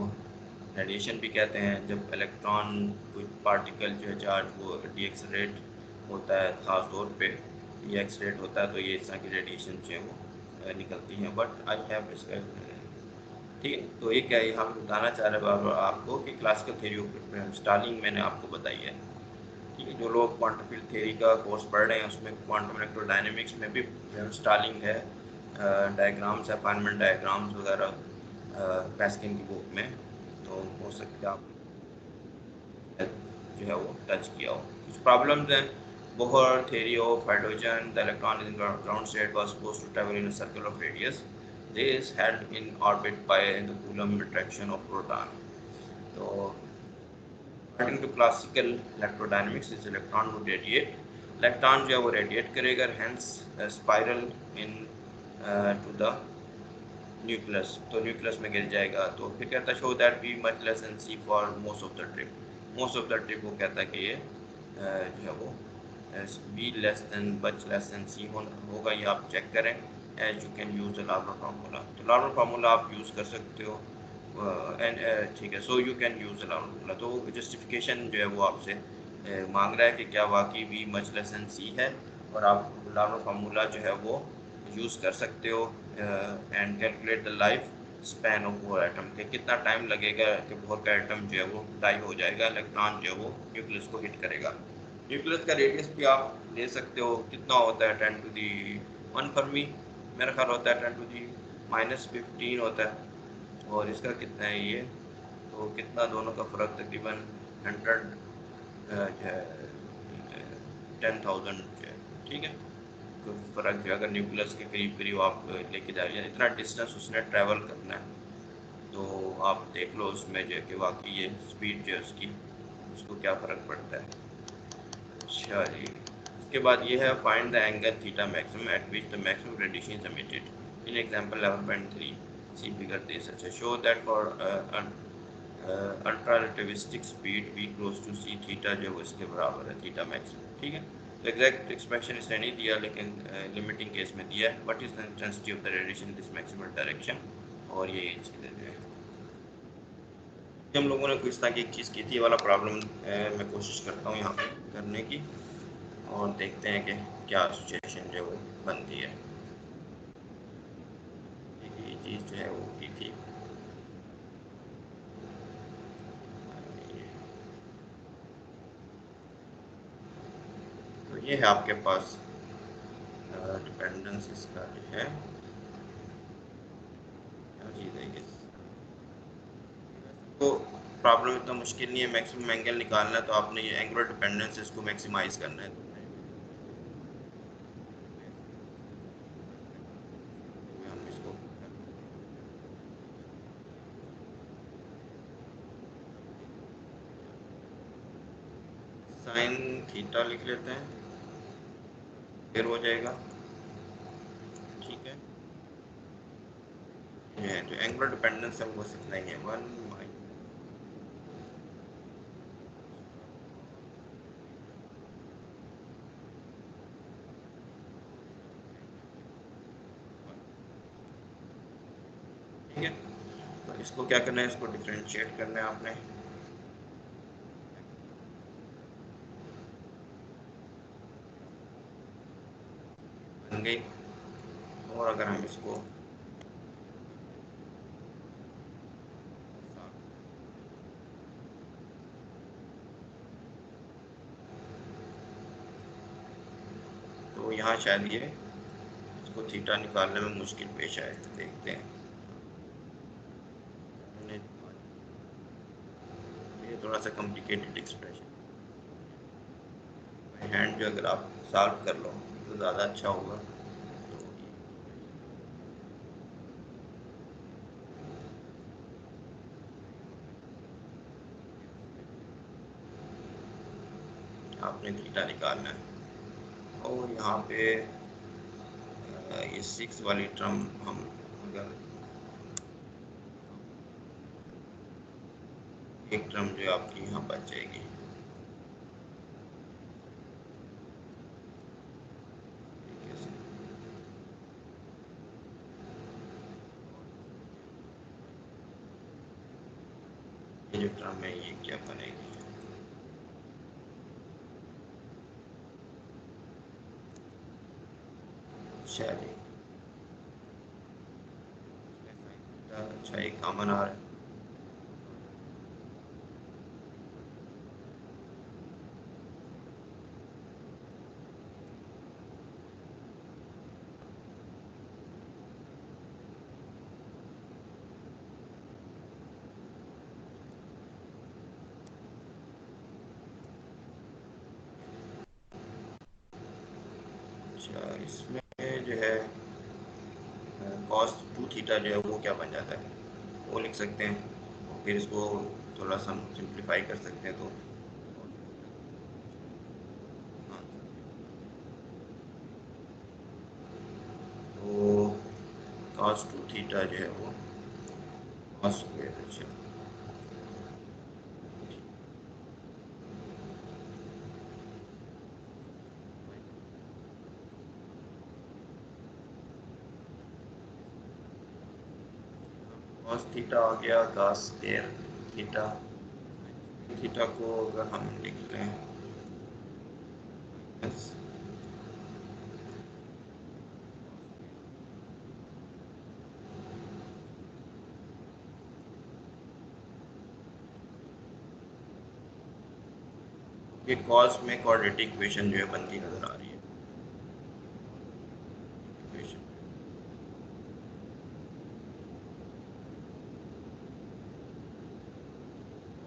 रेडिएशन भी कहते हैं, जब इलेक्ट्रॉन कोई पार्टिकल जो है चार्ज वो डीएक्सलरेट होता है खास तौर पे, ये एक्सलेट होता है, तो ये इस तरह की रेडिएशन जो है वो निकलती हैं। बट आई हैव डिस्कस, ठीक है। तो ये क्या है, हम बताना चाह रहे हैं आपको कि क्लासिकल थ्योरी ऑफ स्टालिंग मैंने आपको बताई है, ठीक है। जो लोग क्वांटम फील्ड थ्योरी का कोर्स पढ़ रहे हैं उसमें क्वांटम इलेक्ट्रोडायनेमिक्स में भी स्टालिंग है, डायग्राम्स है, फाइनमेंट डायग्राम्स वगैरह पैस्किन की बुक में, तो हो सकता है आप जो है वो टच किया हो। कुछ प्रॉब्लम्स हैं। Bohr theory of hydrogen, the electron in ground state was supposed to travel in a circle of radius this held in orbit by the Coulomb attraction of proton. तो according to classical electrodynamics, this electron would radiate, electron जो है वो रेडिएट करेगा, hence spiral in to the nucleus, तो न्यूक्लियस में गिर जाएगा। तो फिर कहता है show that b much less than c for most of the trip, most of the trip वो कहता है कि ये जो है वो b less than much less than c होगा, ये आप चेक करें। As you can use the Larmor formula, तो लार्मर फार्मूला आप यूज़ कर सकते हो, एंड ठीक है, so you can use the Larmor formula. तो जस्टिफिकेशन जो है वो आपसे मांग रहा है कि क्या वाकई बी मच लेस देन सी है, और आप लार्मर फार्मूला जो है वो यूज़ कर सकते हो and calculate the life span of bore atom, के कितना टाइम लगेगा कि बोर का एटम जो है वो डाई हो जाएगा, इलेक्ट्रॉन जो है वो न्यूक्लियस को हिट करेगा। न्यूक्लियस का रेडियस भी आप ले सकते हो, कितना होता है 10⁻1 फर्मी, मेरा ख्याल होता है 10⁻15 होता है, और इसका कितना है ये, तो कितना दोनों का फ़र्क तकरीबन 10,000 जो है, ठीक है। तो फ़र्क जो अगर न्यूक्लियस के करीब करीब आप लेके जा रहे हैं, इतना डिस्टेंस उसने ट्रैवल करना है, तो आप देख लो उसमें जो है कि वाकई ये स्पीड जो है उसकी, उसको क्या फ़र्क पड़ता है। अच्छा जी, उसके बाद ये है find the angle theta maximum at which the maximum radiation is emitted in example 11.3 see figure this. अच्छा, show that for ultra relativistic speed v close to c theta जो है इसके बराबर है थीटा मैक्सिमम, ठीक है। तो एग्जैक्ट एक्सप्रेशन इसने नहीं दिया, लेकिन लिमिटिंग केस में दिया है, what is the intensity of the radiation in this maximal direction, और ये चीज़ें जो है हम लोगों ने कुछ तरह की एक चीज़ की थी, ये वाला प्रॉब्लम मैं कोशिश करता हूँ यहाँ पे करने की, और देखते हैं कि क्या सिचुएशन जो है वो बनती है। ये चीज़ जो है वो की थी, तो ये है आपके पास डिपेंडेंस इसका जो है, क्या चीज़ है ये, तो प्रॉब्लम इतना मुश्किल नहीं है, मैक्सिमम एंगल निकालना है, तो आपने ये एंगुलर डिपेंडेंस इसको मैक्सिमाइज करना है। हम इसको साइन थीटा लिख लेते हैं, फिर हो जाएगा, ठीक है। ये है जो एंगुलर डिपेंडेंस है वो बस इतना ही है, 1 ठीक है। तो इसको क्या करना है, इसको डिफरेंशिएट करना है आपने, बन गई। और अगर हम इसको तो यहाँ शायद ये इसको थीटा निकालने में मुश्किल पेश आए, देखते हैं। ये थोड़ा सा कॉम्प्लिकेटेड एक्सप्रेशन हैंड जो अगर आप सॉल्व कर लो तो ज़्यादा अच्छा होगा। आपने थीटा निकालना है, और यहाँ पे ये 6 वाली टर्म हम अगर एक टर्म जो आपकी यहाँ बच जाएगी, ये जो टर्म है ये क्या बनेगी, शायद अच्छा एक कॉमन आ रहा है। अच्छा इसमें जो है कॉस 2 थीटा जो है वो क्या बन जाता है, वो लिख सकते हैं, और फिर इसको थोड़ा सा सिंप्लीफाई कर सकते हैं तो हाँ, तो कॉस 2 थीटा जो है वो कॉस स्क्वायर, अच्छा कॉस थीटा आ गया कॉस स्क्वायर थीटा, थीटा को अगर हम लिख लें बस, ये कॉस में क्वाड्रेटिक इक्वेशन जो है बनती नजर आ रही है, इक्वेशन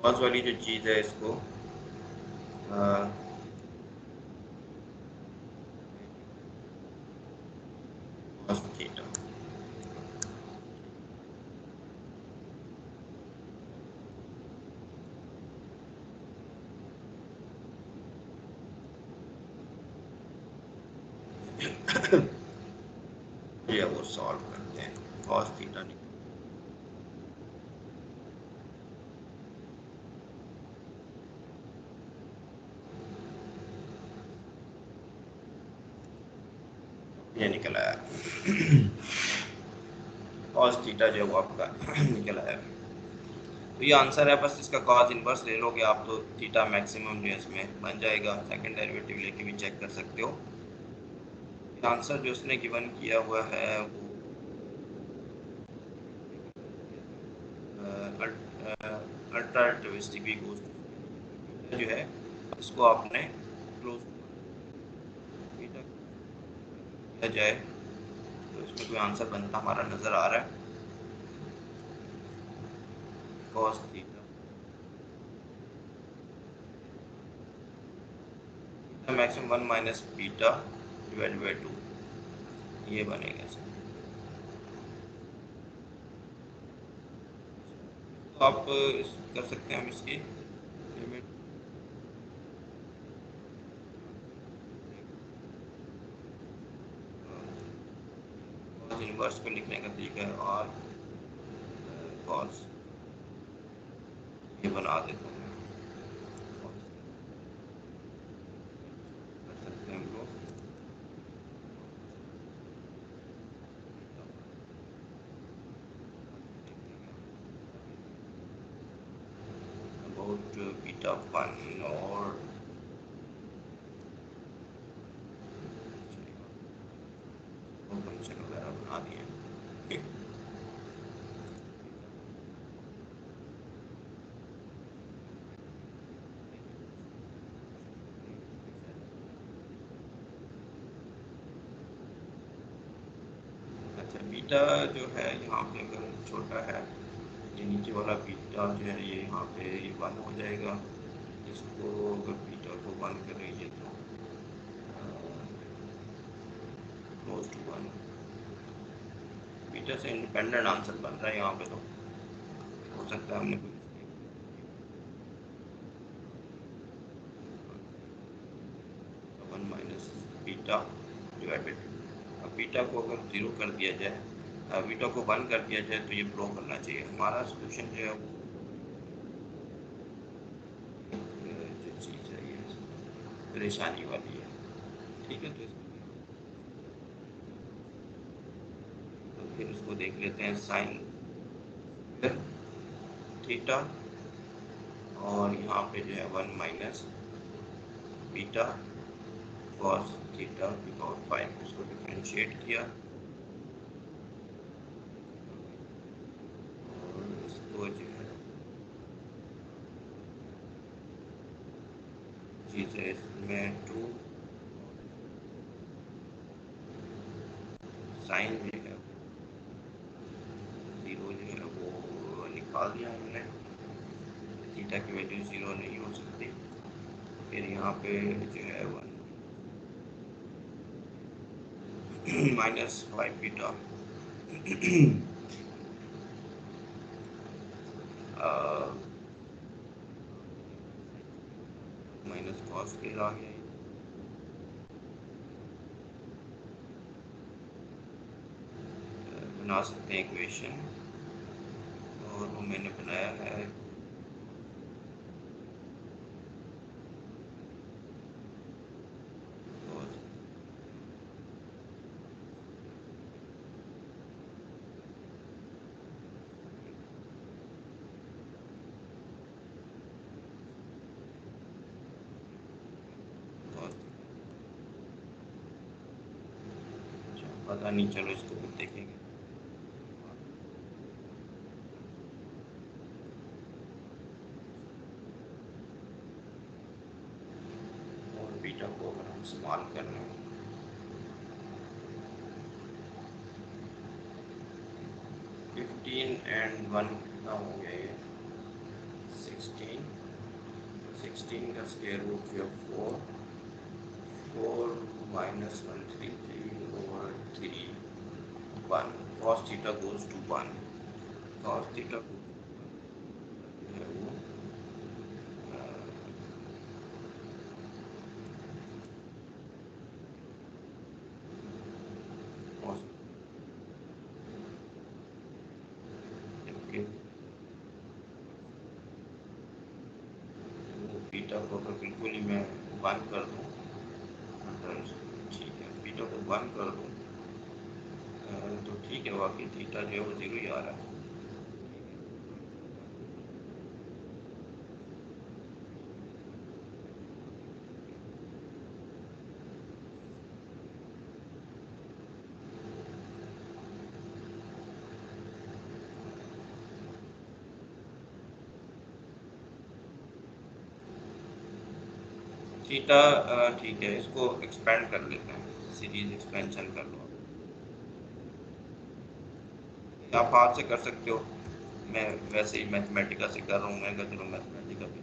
कॉस वाली जो चीज़ है इसको कॉस थीटा, ये वो सॉल्व करते हैं, कॉस थीटा ये निकल आया, कॉस थीटा जो है वो आपका निकल आया। तो ये आंसर है, बस इसका कॉस इनवर्स ले लोगे आप तो थीटा मैक्सिमम जो है इसमें बन जाएगा, सेकंड डेरिवेटिव लेके भी चेक कर सकते हो। आंसर जो उसने गिवन किया हुआ है वो अल्टरनेटिव भी जो है इसको आपने क्लोज किया जाए तो इसमें कोई आंसर बनता हमारा नजर आ रहा है, cos theta maximum 1 minus beta divide by 2 ये बनेगा इसका। तो आप कर सकते हैं हम इसकी लिमिट इनवर्स को लिखने का तरीका है, और कॉस ये बना देते हैं, कर सकते हैं हम लोग अबाउट बीटा 1 और फंक्शन वगैरह बना दिए। अच्छा बीटा जो है यहाँ पे अगर छोटा है, ये नीचे वाला बीटा जो है ये यहाँ पे ये 1 हो जाएगा, इसको अगर बीटा को 1 करेंगे तो क्लोज टू 1 बीटा से इंडिपेंडेंट आंसर बन रहा है यहाँ पे, तो हो सकता है हमने कोई वन माइनस बीटा डिवाइडेड अब बीटा को अगर 0 कर दिया जाए, बीटा को 1 कर दिया जाए तो ये फ्लो करना चाहिए। हमारा सोल्यूशन जो है वो जो चीज़ है ये परेशानी वाली है, ठीक है। तो फिर उसको देख लेते हैं, साइन थीटा और यहाँ पे जो है 1 माइनस बीटा कॉस थीटा की पावर 5, इसको डिफरेंशिएट किया और इसको जो है चीज़ है इसमें 2 साइन जो है 0 जो है वो निकाल दिया हमने, थीटा की वैल्यू 0 नहीं हो सकती। फिर यहाँ पे जो है 1 माइनस 5 बीटा माइनस कॉस फिर आ गया, बना सकते हैं इक्वेशन, और वो मैंने बनाया है पता नहीं, चलो इसको भी देखेंगे। और बीटा को अगर हम इस्तेमाल कर रहे हैं 15 एंड 1 कितना हो गया ये 16, 16 का स्क्वायर रूट जो 4, 4 minus 1 3 3 over 3 1, cos theta goes to 1, cos theta को जो है वो बीटा को अगर बिल्कुल ही मैं 1 कर दूँ, ठीक है, बीटा को 1 कर दूँ तो ठीक है, बाकी थीटा जो है वो 0 ही आ रहा है। थीटा ठीक है, इसको एक्सपेंड कर लेते हैं, सीरीज एक्सपेंशन कर लो, आप हाथ से कर सकते हो, मैं वैसे ही मैथमेटिका से कर रहा हूँ, मैं कर रहा मैथमेटिका भी।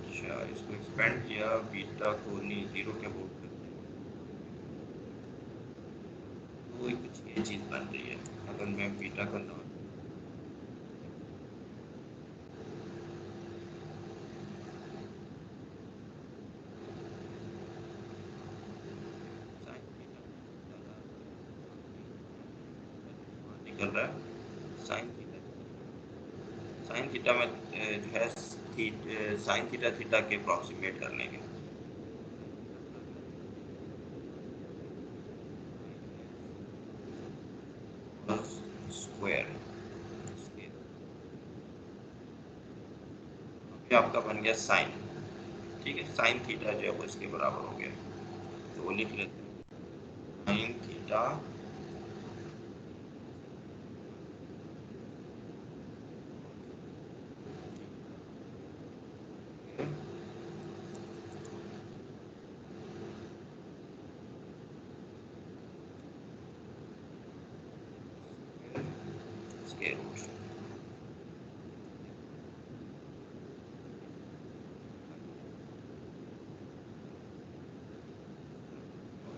अच्छा, इसको एक्सपेंड किया, बीटा को नहीं 0 के बोर्ड कर दिया, तो कुछ ये चीज़ बन रही है। अगर मैं बीटा करना निकल रहा है, साइन थीटा में जो है साइन थीटा थीटा के अप्रॉक्सीमेट करने के स्क्वायर, आपका बन गया साइन, ठीक है, साइन थीटा जो है वो इसके बराबर हो गया, तो वो लिख लेते हैं, साइन थीटा स्क्वायर रूट,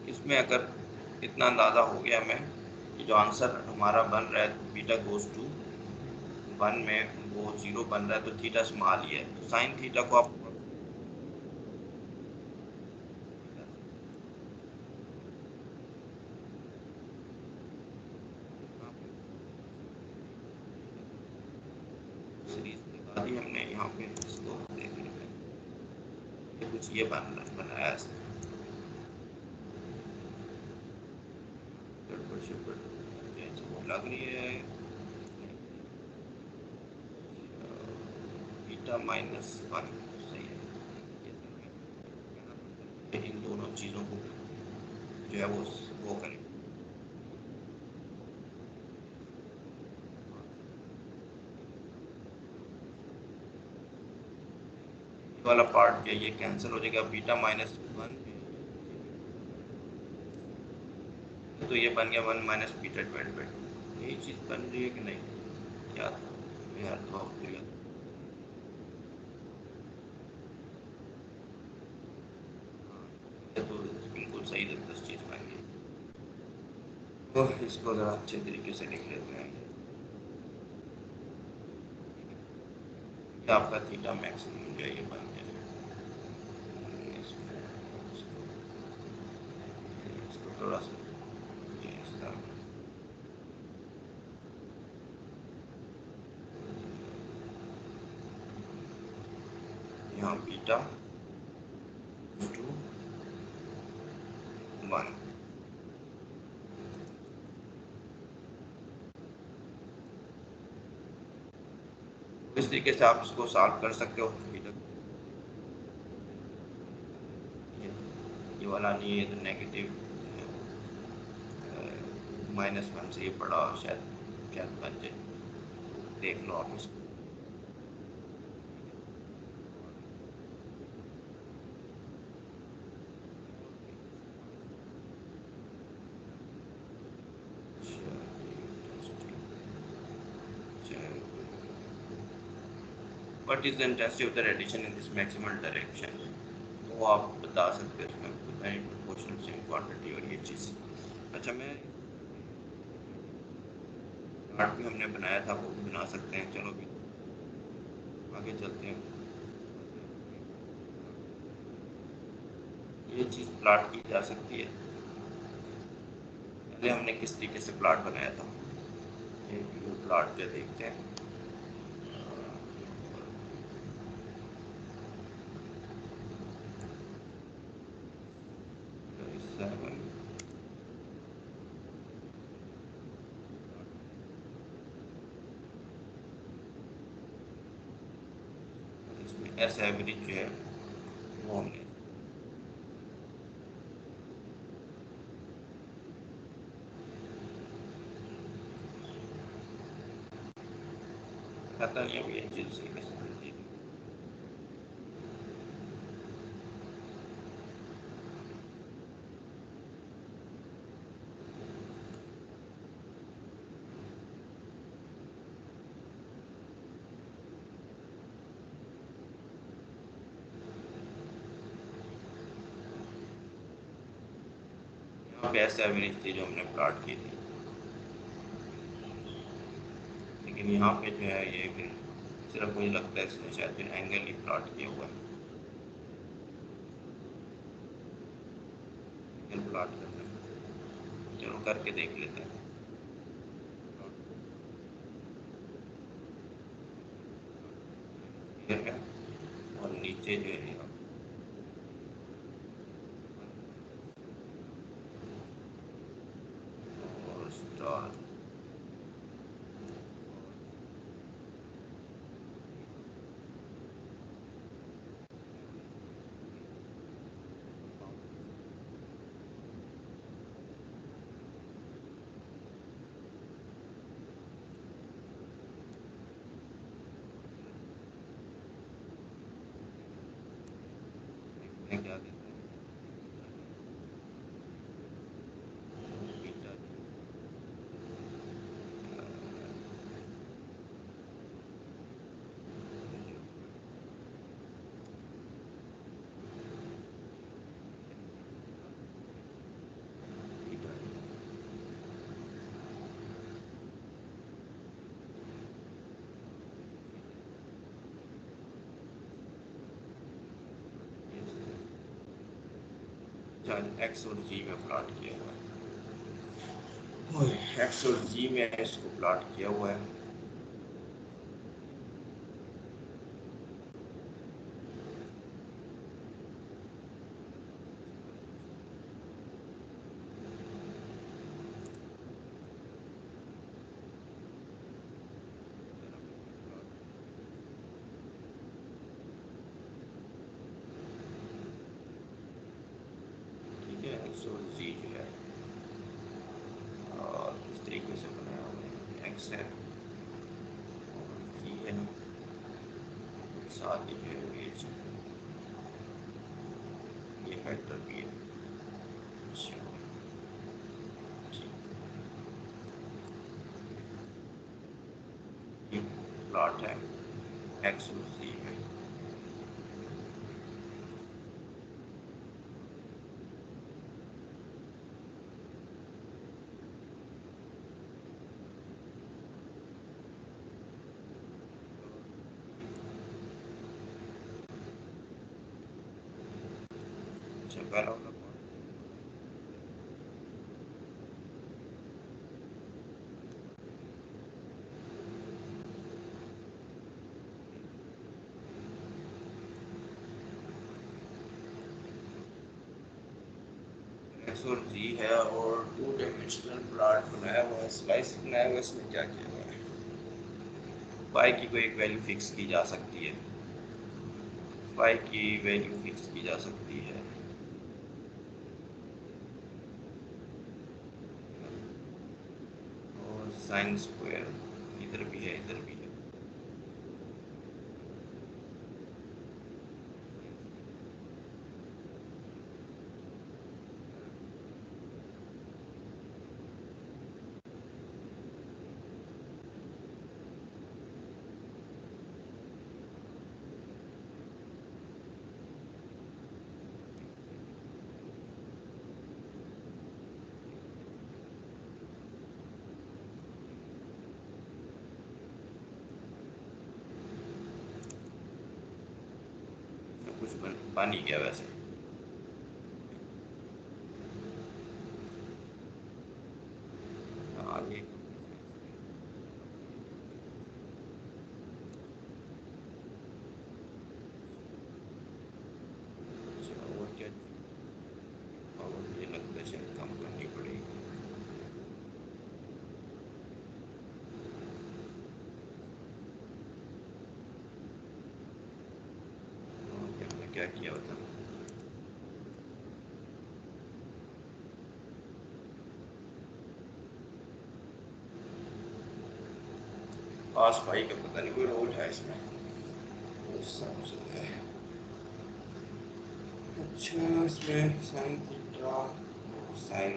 इसमें अगर इतना अंदाज़ा हो गया मैं कि जो आंसर हमारा बन रहा है बीटा गोज टू 1 में वो 0 बन रहा है, तो थीटा स्मॉल ही है, तो साइन थीटा को आप यहाँ पे इसको देख लेते हैं, ये कुछ ये बनाया इसने वो लग रही है बीटा -1 सही है। इन दोनों चीज़ों को जो है वो करें। वाला पार्ट जो ये कैंसिल हो जाएगा, बीटा -1 तो ये बन गया 1 माइनस बीटा डिवाइड बाई 2। यही चीज़ बन रही है कि नहीं यार? तो आपको याद तो बिल्कुल सही 10 चीज़ बन गई। तो इसको ज़रा अच्छे तरीके से लिख लेते हैं। आपका थीटा मैक्सिमम जो है ये बन गया। इसको थोड़ा सा यहाँ बीटा 2 1 इस तरीके से आप इसको सॉल्व कर सकते हो। ये वाला नहीं है तो नेगेटिव -1 से ये पड़ा शायद क्या बन जाए, देख लो आप इसको। What is the intensity of the radiation in this maximal direction? वो आप बता सकते हैं इसमें बताएं प्रोपोर्शनल सेम क्वांटिटी और ये चीज़। अच्छा, मैं चार्ट भी हमने बनाया था वो भी बना सकते हैं। चलो भी आगे चलते हैं। ये चीज़ प्लॉट की जा सकती है। पहले हमने किस तरीके से प्लॉट बनाया था, ये प्लॉट क्या देखते हैं। एस एवरेज जो है वो हमने पता नहीं अभी ये चीज़ से कैसे बनती है। यहाँ पे एस एवरेज थी जो हमने प्लॉट की थी, लेकिन यहाँ पे जो है ये फिर सिर्फ मुझे लगता है इसने शायद फिर एंगल ही प्लॉट किया हुआ है। एंगल प्लॉट करना है, चलो करके देख लेते हैं। ये है और नीचे जो है और स्टार क्या देते हैं बीटा बीटा एक्स और जी में प्लॉट किया हुआ है। एक्स और जी में इसको प्लॉट किया हुआ है। एक्स और जी जो है और इस तरीके से बनाया हुआ है, एक्स है और जी है, साथ ही जो है वो एच ये फैक्टर भी है। अच्छा ठीक, ये प्लॉट है एक्स और जी में। अच्छा पहला वाला एक्स और जी है और 2 डायमेंशनल प्लॉट बनाया हुआ है, स्लाइस बनाया हुआ है। इसमें क्या किया हुआ है, फाई की कोई एक वैल्यू फिक्स की जा सकती है, फाई की वैल्यू फिक्स की जा सकती है और साइन स्क्वायर इधर भी है इधर भी है। सब कुछ बन ही गया वैसे। आगे अच्छा और क्या, और ये लगता है शायद कम करनी पड़ेगी। और हमने क्या किया होता, पास फाई का पता नहीं कोई रोल है इसमें, उस हिसाब से है। अच्छा इसमें sine theta sine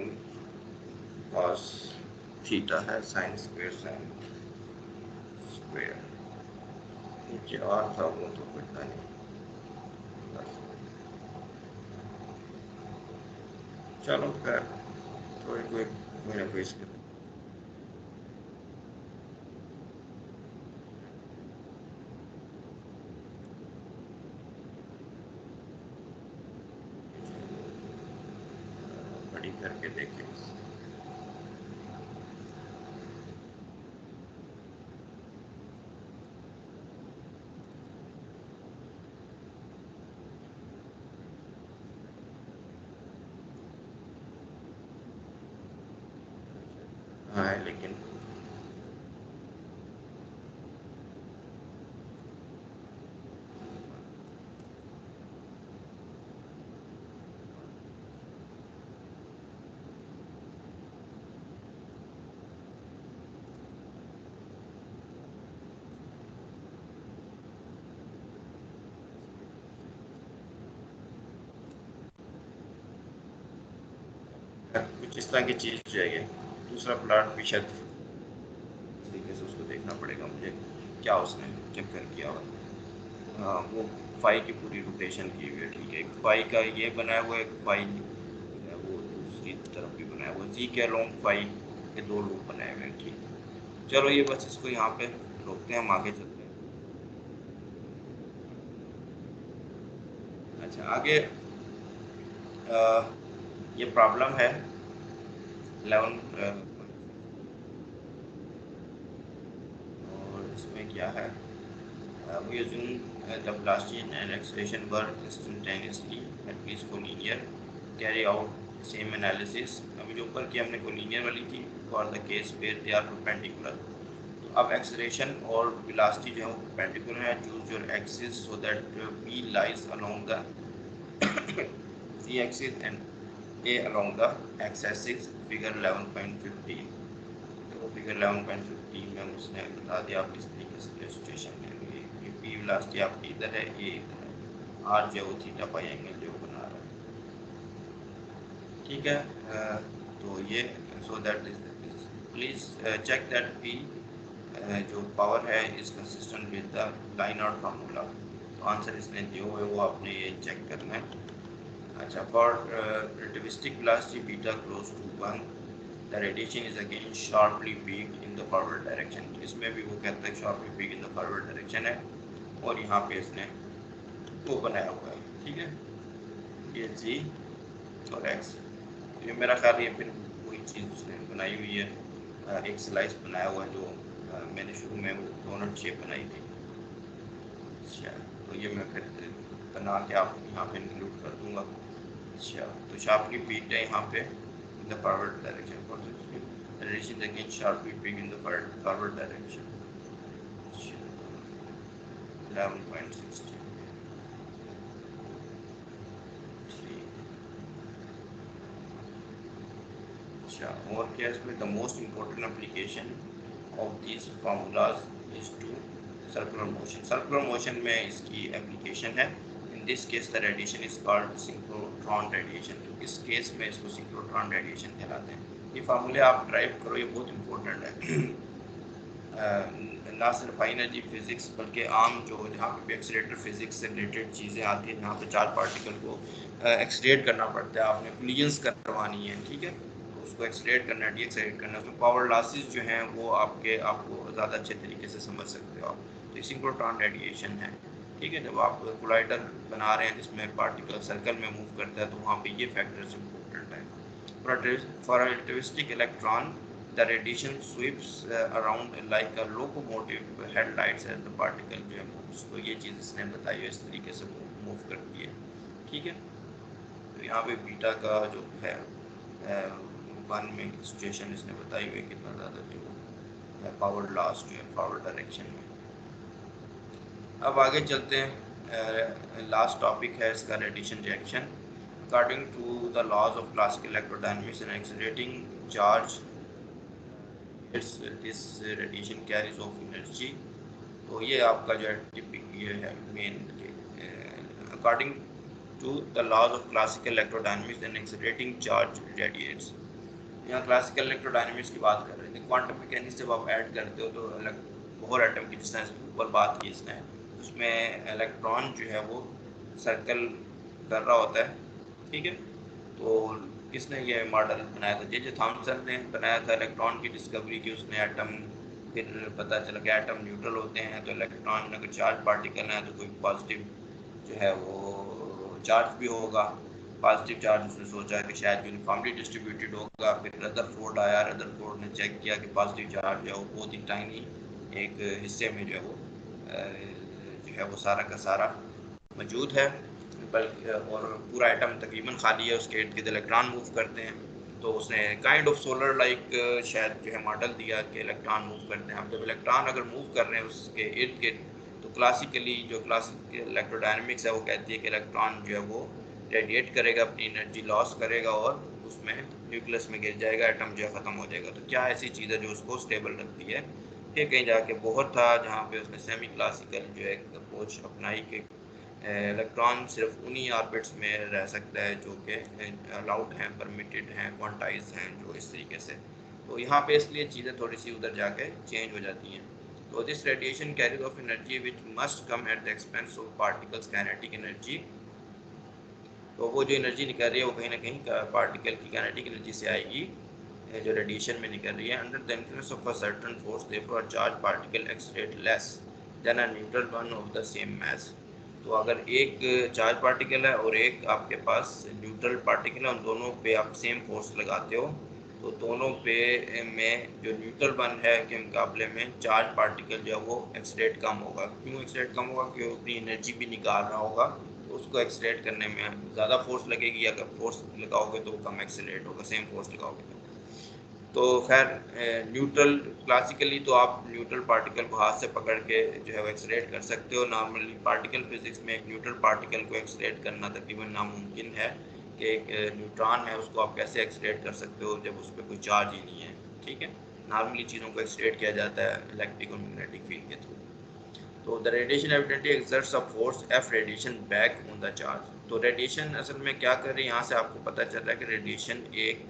cos theta है, साइन स्क्वायर साइन स्क्वायर नीचे आर था वो तो पता नहीं बस। चलो खैर थोड़ी कोई कोई ना कोई इसके बड़ी करके देखें। हाँ है लेकिन कुछ इस तरह की चीज़ चाहिए। दूसरा प्लाट भी शायद इस तरीके से उसको देखना पड़ेगा मुझे, क्या उसने चक्कर किया हुआ। हाँ वो फाई की पूरी रोटेशन की हुई है, ठीक है। एक फाई का ये बनाया हुआ है, एक फाई जो है वो दूसरी तरफ भी बनाया हुआ है, जी के अलोंग फाई के 2 लूप बनाए हुए हैं, ठीक। चलो ये बस इसको यहाँ पे रोकते हैं, हम आगे चलते हैं। अच्छा आगे ये प्रॉब्लम है 11 और इसमें क्या है, we assume the velocity and acceleration were instantaneously at least collinear, carry out same analysis। अभी जो ऊपर की हमने collinear वाली थी for the case where they are perpendicular, तो अब acceleration और velocity जो है वो perpendicular है। choose your axis so that v lies along the z axis and A along the x-axis figure 11.15। तो फिगर 11.15 में उसने बता दिया आप इस तरीके से सिचुएशन लेंगे कि पी वेलोसिटी आपकी इधर है, ए इधर है, आर जो वो थीटा पाई एंगल जो बना रहा है, ठीक है। तो ये so that is please check that P जो पावर है is consistent with the line out formula. तो आंसर इसने जो है वो आपने ये चेक करना है। अच्छा, for relativistic velocity beta close to 1 the radiation is again sharply peaked in the forward direction। इसमें भी वो कहता है sharply peaked in the forward direction है, और यहाँ पे इसने वो बनाया हुआ है, ठीक है, ये जी और एक्स। ये मेरा ख्याल ये फिर वही चीज़ उसने बनाई हुई है, एक स्लाइस बनाया हुआ है जो मैंने शुरू में वो डोनट शेप बनाई थी। अच्छा, तो ये मैं फिर बना के आप यहाँ पे इंक्लूड कर दूँगा। अच्छा, तो शार्पली पीक है यहाँ पे in the forward direction, for radiation again sharply peak in the forward direction. 11.16। अच्छा, और क्या इसमें the most important application of these formulas is to circular motion. Circular motion में इसकी एप्लीकेशन है। In this case the radiation is called synchrotron radiation. तो इस केस में इसको सिंक्रोट्रॉन रेडिएशन कहलाते हैं। ये फार्मूले आप ड्राइव करो, ये बहुत इंपॉर्टेंट है। ना सिर्फ हाई एनर्जी फिजिक्स बल्कि आम जो जहाँ पे भी एक्सीलरेटर फिजिक्स से रिलेटेड चीज़ें आती हैं, जहाँ पे चार्ज पार्टिकल को एक्सीलरेट करना पड़ता है, आपने कोलिजन्स करवानी है, ठीक है, उसको एक्सीलरेट करना है, डी एक्सीलरेट करना है, उसमें पावर लॉसेस जो हैं वो आपको ज़्यादा अच्छे तरीके से समझ सकते हो आप। तो ये सिंक्रोट्रॉन रेडिएशन है, ठीक है। जब आप कोलाइडर बना रहे हैं जिसमें पार्टिकल सर्कल में मूव करता है, तो वहाँ पे ये फैक्टर्स इम्पोर्टेंट है। For a relativistic electron, the radiation sweeps around like a locomotive headlights as the particle जो है moves। तो ये चीज़ इसने बताई है, इस तरीके से मूव करती है, ठीक है। तो यहाँ पे बीटा का जो है वन में सिचुएशन इसने बताई हुई है कितना ज़्यादा जो पावर लॉस जो है फॉरवर्ड डायरेक्शन में। अब आगे चलते हैं, लास्ट टॉपिक है इसका radiation reaction. According to the laws of classical electrodynamics, an accelerating charge this radiation carries off energy। तो ये आपका जो है टिपिक ये है main. According to the laws of classical electrodynamics, an accelerating charge radiates। यहाँ क्लासिकल इलेक्ट्रोडायनेमिक्स की बात कर रहे थे। क्वांटम मैकेनिक्स जब आप ऐड करते हो तो बोहर एटम की जिस तरह ऊपर बात की इसने, उसमें इलेक्ट्रॉन जो है वो सर्कल कर रहा होता है, ठीक है। तो किसने ये मॉडल बनाया था? जे थॉमसन ने बनाया था। इलेक्ट्रॉन की डिस्कवरी की उसने, एटम, फिर पता चला कि एटम न्यूट्रल होते हैं, तो इलेक्ट्रॉन अगर चार्ज पार्टिकल है तो कोई पॉजिटिव जो है वो चार्ज भी होगा। पॉजिटिव चार्ज उसने सोचा कि शायद यूनिफॉर्मली डिस्ट्रीब्यूटेड होगा। फिर रदरफोर्ड आया, रदरफोर्ड ने चेक किया कि पॉजिटिव चार्ज जो है वो बहुत ही टाइनी एक हिस्से में जो है वो सारा का सारा मौजूद है, बल्कि और पूरा एटम तकरीबन खाली है, उसके इर्द गिर्द इलेक्ट्रॉन मूव करते हैं। तो उसने काइंड ऑफ सोलर लाइक शायद जो है मॉडल दिया कि इलेक्ट्रॉन मूव करते हैं। अब जब इलेक्ट्रॉन अगर मूव कर रहे हैं उसके इर्द गिर्द, तो क्लासिकली जो क्लासिकल इलेक्ट्रोडायनेमिक्स है वो कहती है कि इलेक्ट्रॉन जो है वो रेडिएट करेगा, अपनी एनर्जी लॉस करेगा और उसमें न्यूक्लियस में गिर जाएगा, एटम जो है ख़त्म हो जाएगा। तो क्या ऐसी चीज़ है जो उसको स्टेबल रखती है? फिर कहीं जाके बहुत था जहाँ पे उसने सेमी क्लासिकल जो है अप्रोच अपनाई कि इलेक्ट्रॉन सिर्फ उन्हीं ऑर्बिट्स में रह सकता है जो कि अलाउड हैं, परमिटेड हैं, क्वांटाइज हैं, जो इस तरीके से। तो यहाँ पे इसलिए चीज़ें थोड़ी सी उधर जाके चेंज हो जाती हैं। तो this radiation carries of energy which must come at the expense of particles kinetic energy. तो वो जो एनर्जी निकल रही है वो कहीं ना कहीं पार्टिकल की काइनेटिक एनर्जी से आएगी जो रेडिएशन में निकल रही है। Under the influence of a certain force therefore a charge particle accelerate less than a neutral one of the same mass. तो अगर एक चार्ज पार्टिकल है और एक आपके पास न्यूट्रल पार्टिकल है, उन दोनों पे आप सेम फोर्स लगाते हो, तो दोनों पे में जो न्यूट्रल वन है के मुकाबले में चार्ज पार्टिकल जो है वो एक्सीलरेट कम होगा। क्यों एक्सीलरेट कम होगा? क्योंकि अपनी एनर्जी भी निकाल रहा होगा, तो उसको एक्सीलरेट करने में ज़्यादा फोर्स लगेगी। अगर फोर्स लगाओगे तो वो कम एक्सीलरेट होगा, सेम फोर्स लगाओगे तो। खैर न्यूट्रल क्लासिकली तो आप न्यूट्रल पार्टिकल को हाथ से पकड़ के जो है वो एक्सीलरेट कर सकते हो। नॉर्मली पार्टिकल फिजिक्स में एक न्यूट्रल पार्टिकल को एक्सीलरेट करना तकरीबन नामुमकिन है, कि एक न्यूट्रॉन है उसको आप कैसे एक्सलेट कर सकते हो जब उस पर कोई चार्ज ही नहीं है, ठीक है। नॉर्मली चीज़ों को एक्सलेट किया जाता है इलेक्ट्रिक और मैग्नेटिक फील्ड के थ्रू। तो the radiation evidently exerts a force F radiation back on the charge. तो रेडिएशन असल में क्या कर रही है, यहाँ से आपको पता चल रहा है कि रेडिएशन एक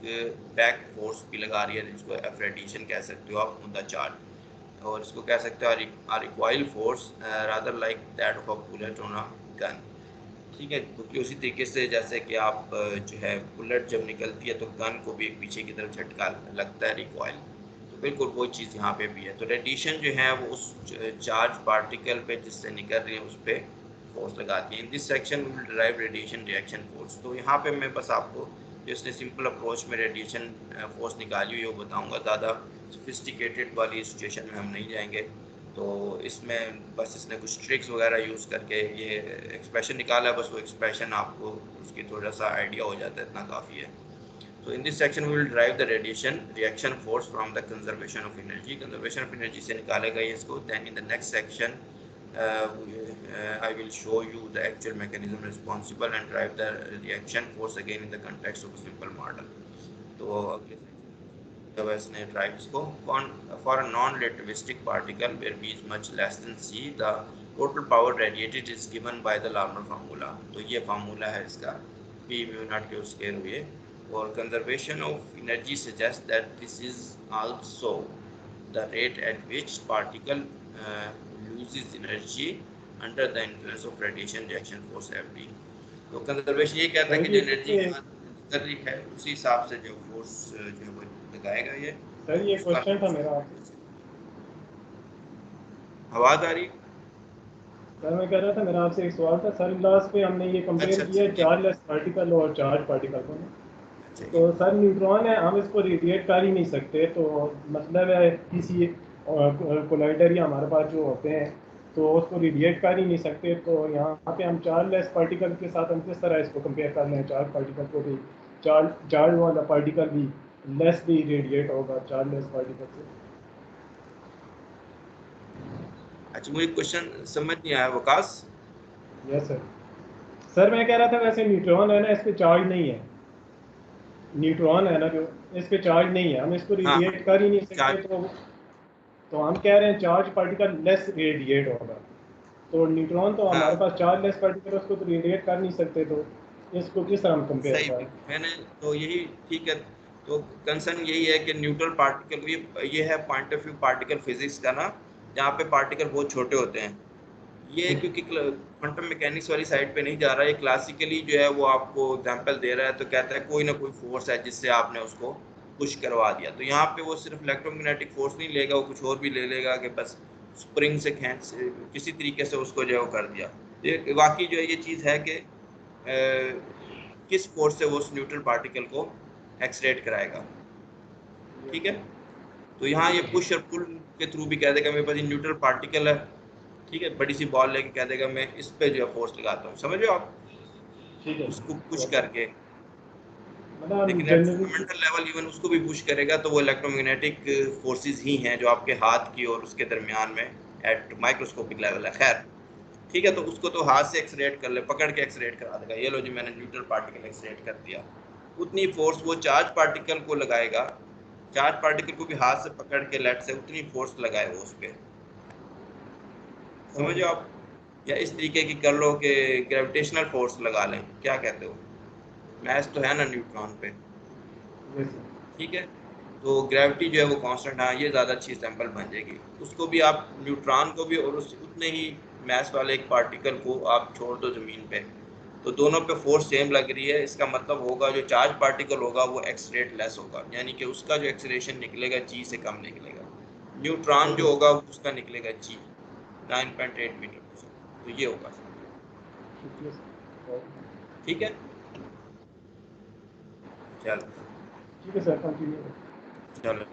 बैक फोर्स भी लगा रही है, जिसको एफ रेडिएशन कह सकते हो आप ऑन द चार्ज। और इसको कह सकते हो recoil force rather like that of a bullet on a gun, ठीक है। क्योंकि उसी तरीके से जैसे कि आप जो है बुलेट जब निकलती है तो गन को भी एक पीछे की तरफ झटका लगता है, रिकॉइल। तो बिल्कुल वो चीज़ यहाँ पे भी है। तो रेडिएशन जो है वो उस चार्ज पार्टिकल पे जिससे निकल रही है उस पर फोर्स लगाती है। In this section will derive radiation reaction force. तो यहाँ पे मैं बस आपको जिसने सिंपल अप्रोच में रेडिएशन फोर्स निकाली हुई है वो बताऊँगा, ज़्यादा सोफिस्टिकेटेड वाली सिचुएशन में हम नहीं जाएंगे। तो इसमें बस इसने कुछ ट्रिक्स वगैरह यूज़ करके ये एक्सप्रेशन निकाला है, बस वो एक्सप्रेशन आपको उसकी थोड़ा सा आइडिया हो जाता है, इतना काफ़ी है। So in this section we will derive the radiation reaction force from the conservation of energy. Conservation of energy से निकालेगा ये इसको। Then in the next section I will show you the actual mechanism responsible and derive the reaction force again in the context of a simple model. तो अगले जब इसने ड्राइव इसको for a non-relativistic particle where v is much less than c, the total power radiated is given by the Larmor formula। तो ये फार्मूला है इसका, p mu naught के स्क्वायर हुए। और conservation of energy suggests that this is also the rate at which particle loses energy under the influence of radiation reaction force Fd। तो कंजर्वेशन ये कहता है कि जो एनर्जी कर रही है उसी हिसाब से जो फोर्स जो है वो लगाएगा ये। सर ये क्वेश्चन था मेरा आपसे। आवाज आ रही? सर मैं कह रहा था, मेरा आपसे एक सवाल था। सर लास्ट पे हमने ये कंपेयर किया चार्जलेस पार्टिकल और चार्ज पार्टिकल को। तो सर न्यूट्रॉन है, हम इसको रेडिएट कर ही नहीं सकते, तो मतलब है किसी कोलाइडर या हमारे पास जो होते हैं तो उसको रेडिएट कर ही नहीं सकते। तो यहाँ पे हम चार्जलेस पार्टिकल के साथ हम किस तरह इसको कंपेयर कर रहे हैं? चार्ज पार्टिकल को भी चार्ज वाला पार्टिकल भी लेस भी रेडिएट होगा चार्जलेस पार्टिकल से। अच्छा मुझे क्वेश्चन समझ नहीं आया वकास। Yes sir. सर मैं कह रहा था वैसे न्यूट्रॉन है ना, इस पे चार्ज नहीं है। न्यूट्रॉन है ना जो, इस पे चार्ज नहीं है, हम इसको रेडिएट कर ही नहीं सकते। तो हम कह रहे हैं चार्ज पार्टिकल लेस रेडिएट होगा। तो न्यूट्रॉन तो हमारे पास चार्ज लेस पार्टिकल, उसको तो रेडिएट कर नहीं सकते, तो इसको किस तरह हम कंपेयर करें? मैंने तो यही ठीक है। तो कंसर्न यही है कि न्यूट्रल पार्टिकल ये है point of view particle physics का ना, जहाँ पे पार्टिकल बहुत छोटे होते हैं। ये क्योंकि क्वांटम मैकेनिक्स वाली साइड पे नहीं जा रहा है, क्लासिकली जो है वो आपको एग्जांपल दे रहा है। तो कहता है कोई ना कोई फोर्स है जिससे आपने उसको पुश करवा दिया। तो यहाँ पे वो सिर्फ इलेक्ट्रोमैग्नेटिक फोर्स नहीं लेगा, वो कुछ और भी ले लेगा कि बस स्प्रिंग से खींच किसी तरीके से उसको जो है वो कर दिया। ये वाकई जो है ये चीज़ है कि किस फोर्स से वो उस न्यूट्रल पार्टिकल को एक्सलेट कराएगा, ठीक है। तो यहाँ ये पुश और पुल के थ्रू भी कह देगा मेरे पास न्यूट्रल पार्टिकल है, ठीक है, बड़ी सी बॉल लेके कह देगा मैं इस पे जो है फोर्स लगाता हूँ, समझ लो आप, ठीक है, उसको पुश करके। मतलब लेकिन एट फंडामेंटल लेवल इवन उसको भी पुश करेगा तो वो इलेक्ट्रोमैग्नेटिक फोर्सेस ही हैं जो आपके हाथ की और उसके दरमियान में एट माइक्रोस्कोपिक लेवल है। खैर ठीक है, तो उसको तो हाथ से एक्सलेट कर ले, पकड़ के एक्सलेट करा देगा। ये लो जी मैंने न्यूट्रल पार्टिकल एक्सलेट कर दिया। उतनी फोर्स वो चार्ज पार्टिकल को लगाएगा, चार्ज पार्टिकल को भी हाथ से पकड़ के लेट से उतनी फोर्स लगाए वो उस पर, समझो आप। या इस तरीके की कर लो कि ग्रेविटेशनल फोर्स लगा लें, क्या कहते हो, मैच तो है ना न्यूट्रॉन पे, ठीक है। तो ग्रेविटी जो है वो कांस्टेंट, हाँ ये ज़्यादा अच्छी सैंपल बन जाएगी। उसको भी आप न्यूट्रॉन को भी और उस उतने ही मैस वाले एक पार्टिकल को आप छोड़ दो ज़मीन पे, तो दोनों पे फोर्स सेम लग रही है। इसका मतलब होगा जो चार्ज पार्टिकल होगा वो एक्सलेट लेस होगा, यानी कि उसका जो एक्सलेशन निकलेगा जी से कम निकलेगा। न्यूट्रॉन जो होगा उसका निकलेगा जी 9.8 मीटर। तो ये होगा, ठीक है। चलो ठीक है सर, कंटिन्यू। चलो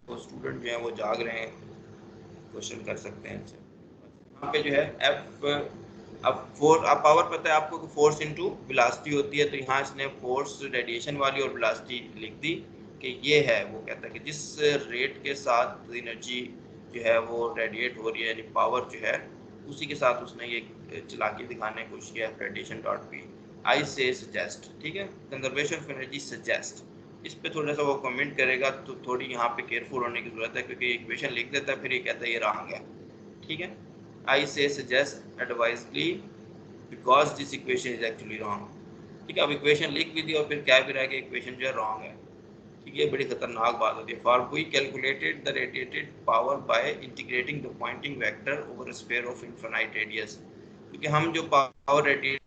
तो स्टूडेंट जो है वो जाग रहे हैं, क्वेश्चन कर सकते हैं। यहाँ पे जो है एफ, अब पावर पता है आपको कि फोर्स इनटू वेलोसिटी होती है। तो यहाँ इसने फोर्स रेडिएशन वाली और वेलोसिटी लिख दी कि ये है, वो कहता है कि जिस रेट के साथ एनर्जी जो है वो रेडिएट हो रही है, यानी पावर जो है उसी के साथ उसने ये चला के दिखाने की कोशिश किया radiation dot P I say suggest, ठीक है, कंजर्वेशन ऑफ एनर्जी सजेस्ट। इस पे थोड़ा सा वो कमेंट करेगा तो थोड़ी यहाँ पे केयरफुल होने की जरूरत है, क्योंकि इक्वेशन लिख देता है फिर ये कहता है ये रॉन्ग है, ठीक है। I say suggest advisedly because this equation is actually wrong, ठीक है। अब इक्वेशन लिख भी दी और फिर क्या भी रहा है कि इक्वेशन जो है रॉन्ग है, ठीक है। बड़ी खतरनाक बात होती है। For we calculated the radiated power by integrating the Poynting vector over a sphere of infinite radius, क्योंकि हम जो पावर रेडिएट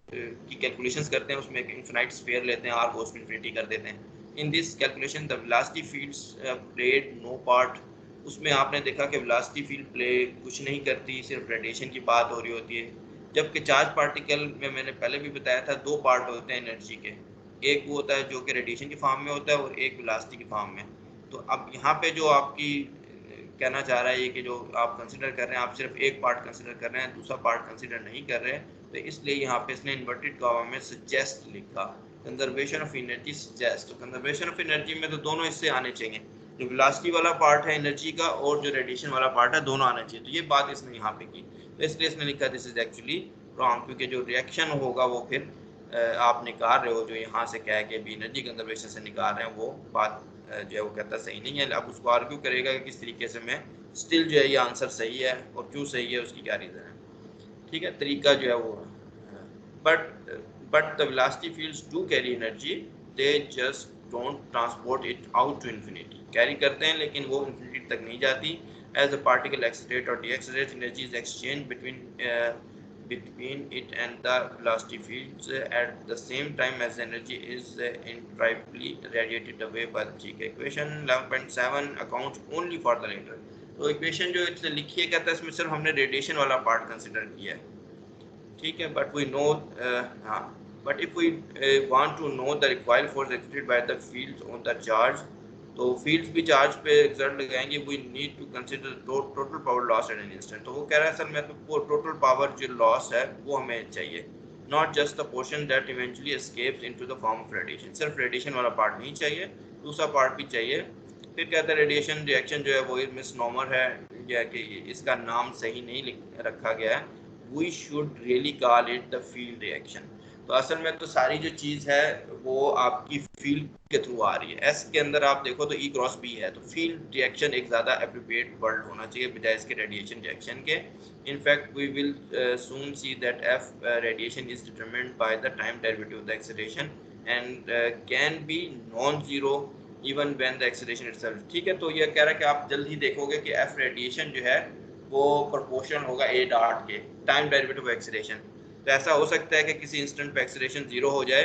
की कैलकुलेशंस करते हैं उसमें एक इनफिनाइट स्फीयर लेते हैं, आर गोस टू इन्फिनिटी कर देते हैं। In this calculation the velocity fields played no part, उसमें आपने देखा कि वेलोसिटी फील्ड प्ले कुछ नहीं करती, सिर्फ रेडिएशन की बात हो रही होती है। जबकि चार्ज पार्टिकल में मैंने पहले भी बताया था दो पार्ट होते हैं एनर्जी के, एक वो होता है जो कि रेडिएशन की फॉर्म में होता है और एक वेलोसिटी की फॉर्म में। तो अब यहाँ पे जो आपकी कहना चाह रहा है ये कि जो आप कंसिडर कर रहे हैं, आप सिर्फ एक पार्ट कंसिडर कर रहे हैं, दूसरा पार्ट कंसिडर नहीं कर रहे हैं, तो इसलिए यहाँ पे इसने इन्वर्टेड कॉमा में सजेस्ट लिखा, कंजर्वेशन ऑफ एनर्जी सजेस्ट। तो कंजर्वेशन ऑफ एनर्जी में तो दोनों इससे आने चाहिए, जो वेलोसिटी वाला पार्ट है एनर्जी का और जो रेडिएशन वाला पार्ट है दोनों आना चाहिए। तो ये बात इसने यहाँ पे की, तो इसलिए इसने लिखा दिस इज एक्चुअली रॉन्ग, क्योंकि जो रिएक्शन होगा वो फिर आप निकाल रहे हो जो यहाँ से कह के भी एनर्जी कंजर्वेशन से निकाल रहे हैं, वो बात जो है वो कहता सही नहीं है। अब उसको आर्ग्यू करेगा कि किस तरीके से मैं स्टिल जो है ये आंसर सही है और क्यों सही है, उसकी क्या रीज़न है, ठीक है, तरीका जो है वो। But the velocity fields do carry energy, they just don't transport it out to infinity, carry करते हैं लेकिन वो इन्फिनिटी तक नहीं जाती। एज द पार्टिकल एक्सेलरेट और decelerate, energy is exchange between it and the velocity fields at the same time as energy is intrinsically radiated away by the ठीक है। equation 11.7 accounts only for the latter। तो इक्वेशन जो इसने लिखी है कहता है इसमें सिर्फ हमने रेडिएशन वाला पार्ट कंसिडर किया है, ठीक है। बट वी नो हाँ, but if we want to know the required force exerted by the fields on the charge, तो फील्ड्स भी चार्ज पे एक्सर्ट लगाएंगे, we need to consider total power loss at an instant. तो वो कह रहा है सर मैं तो टोटल पावर जो लॉस है वो हमें चाहिए, not just the portion that eventually escapes into the form of radiation. सिर्फ रेडिएशन वाला पार्ट नहीं चाहिए, दूसरा पार्ट भी चाहिए। फिर कहता है रेडिएशन रिएक्शन जो है वो मिसनोमर है, या कि इसका नाम सही नहीं रखा गया है, we should really call it the field reaction. तो असल में तो सारी जो चीज़ है वो आपकी फील्ड के थ्रू आ रही है। एस के अंदर आप देखो तो ई क्रॉस बी है, तो फील्ड रिएक्शन एक ज़्यादा एप्रोप्रिएट वर्ड होना चाहिए बजाय इसके रेडिएशन रिएक्शन के। In fact we will soon see that F radiation is determined by the time derivative of the acceleration and can be non zero even when the acceleration itself, ठीक है। तो ये कह रहा है कि आप जल्द ही देखोगे कि एफ रेडिएशन जो है वो प्रोपोर्शनल होगा ए डॉट के टाइम डेरिवेटिव ऑफ एक्सेलरेशन। तो ऐसा हो सकता है कि किसी इंस्टेंट पे एक्सेलरेशन जीरो हो जाए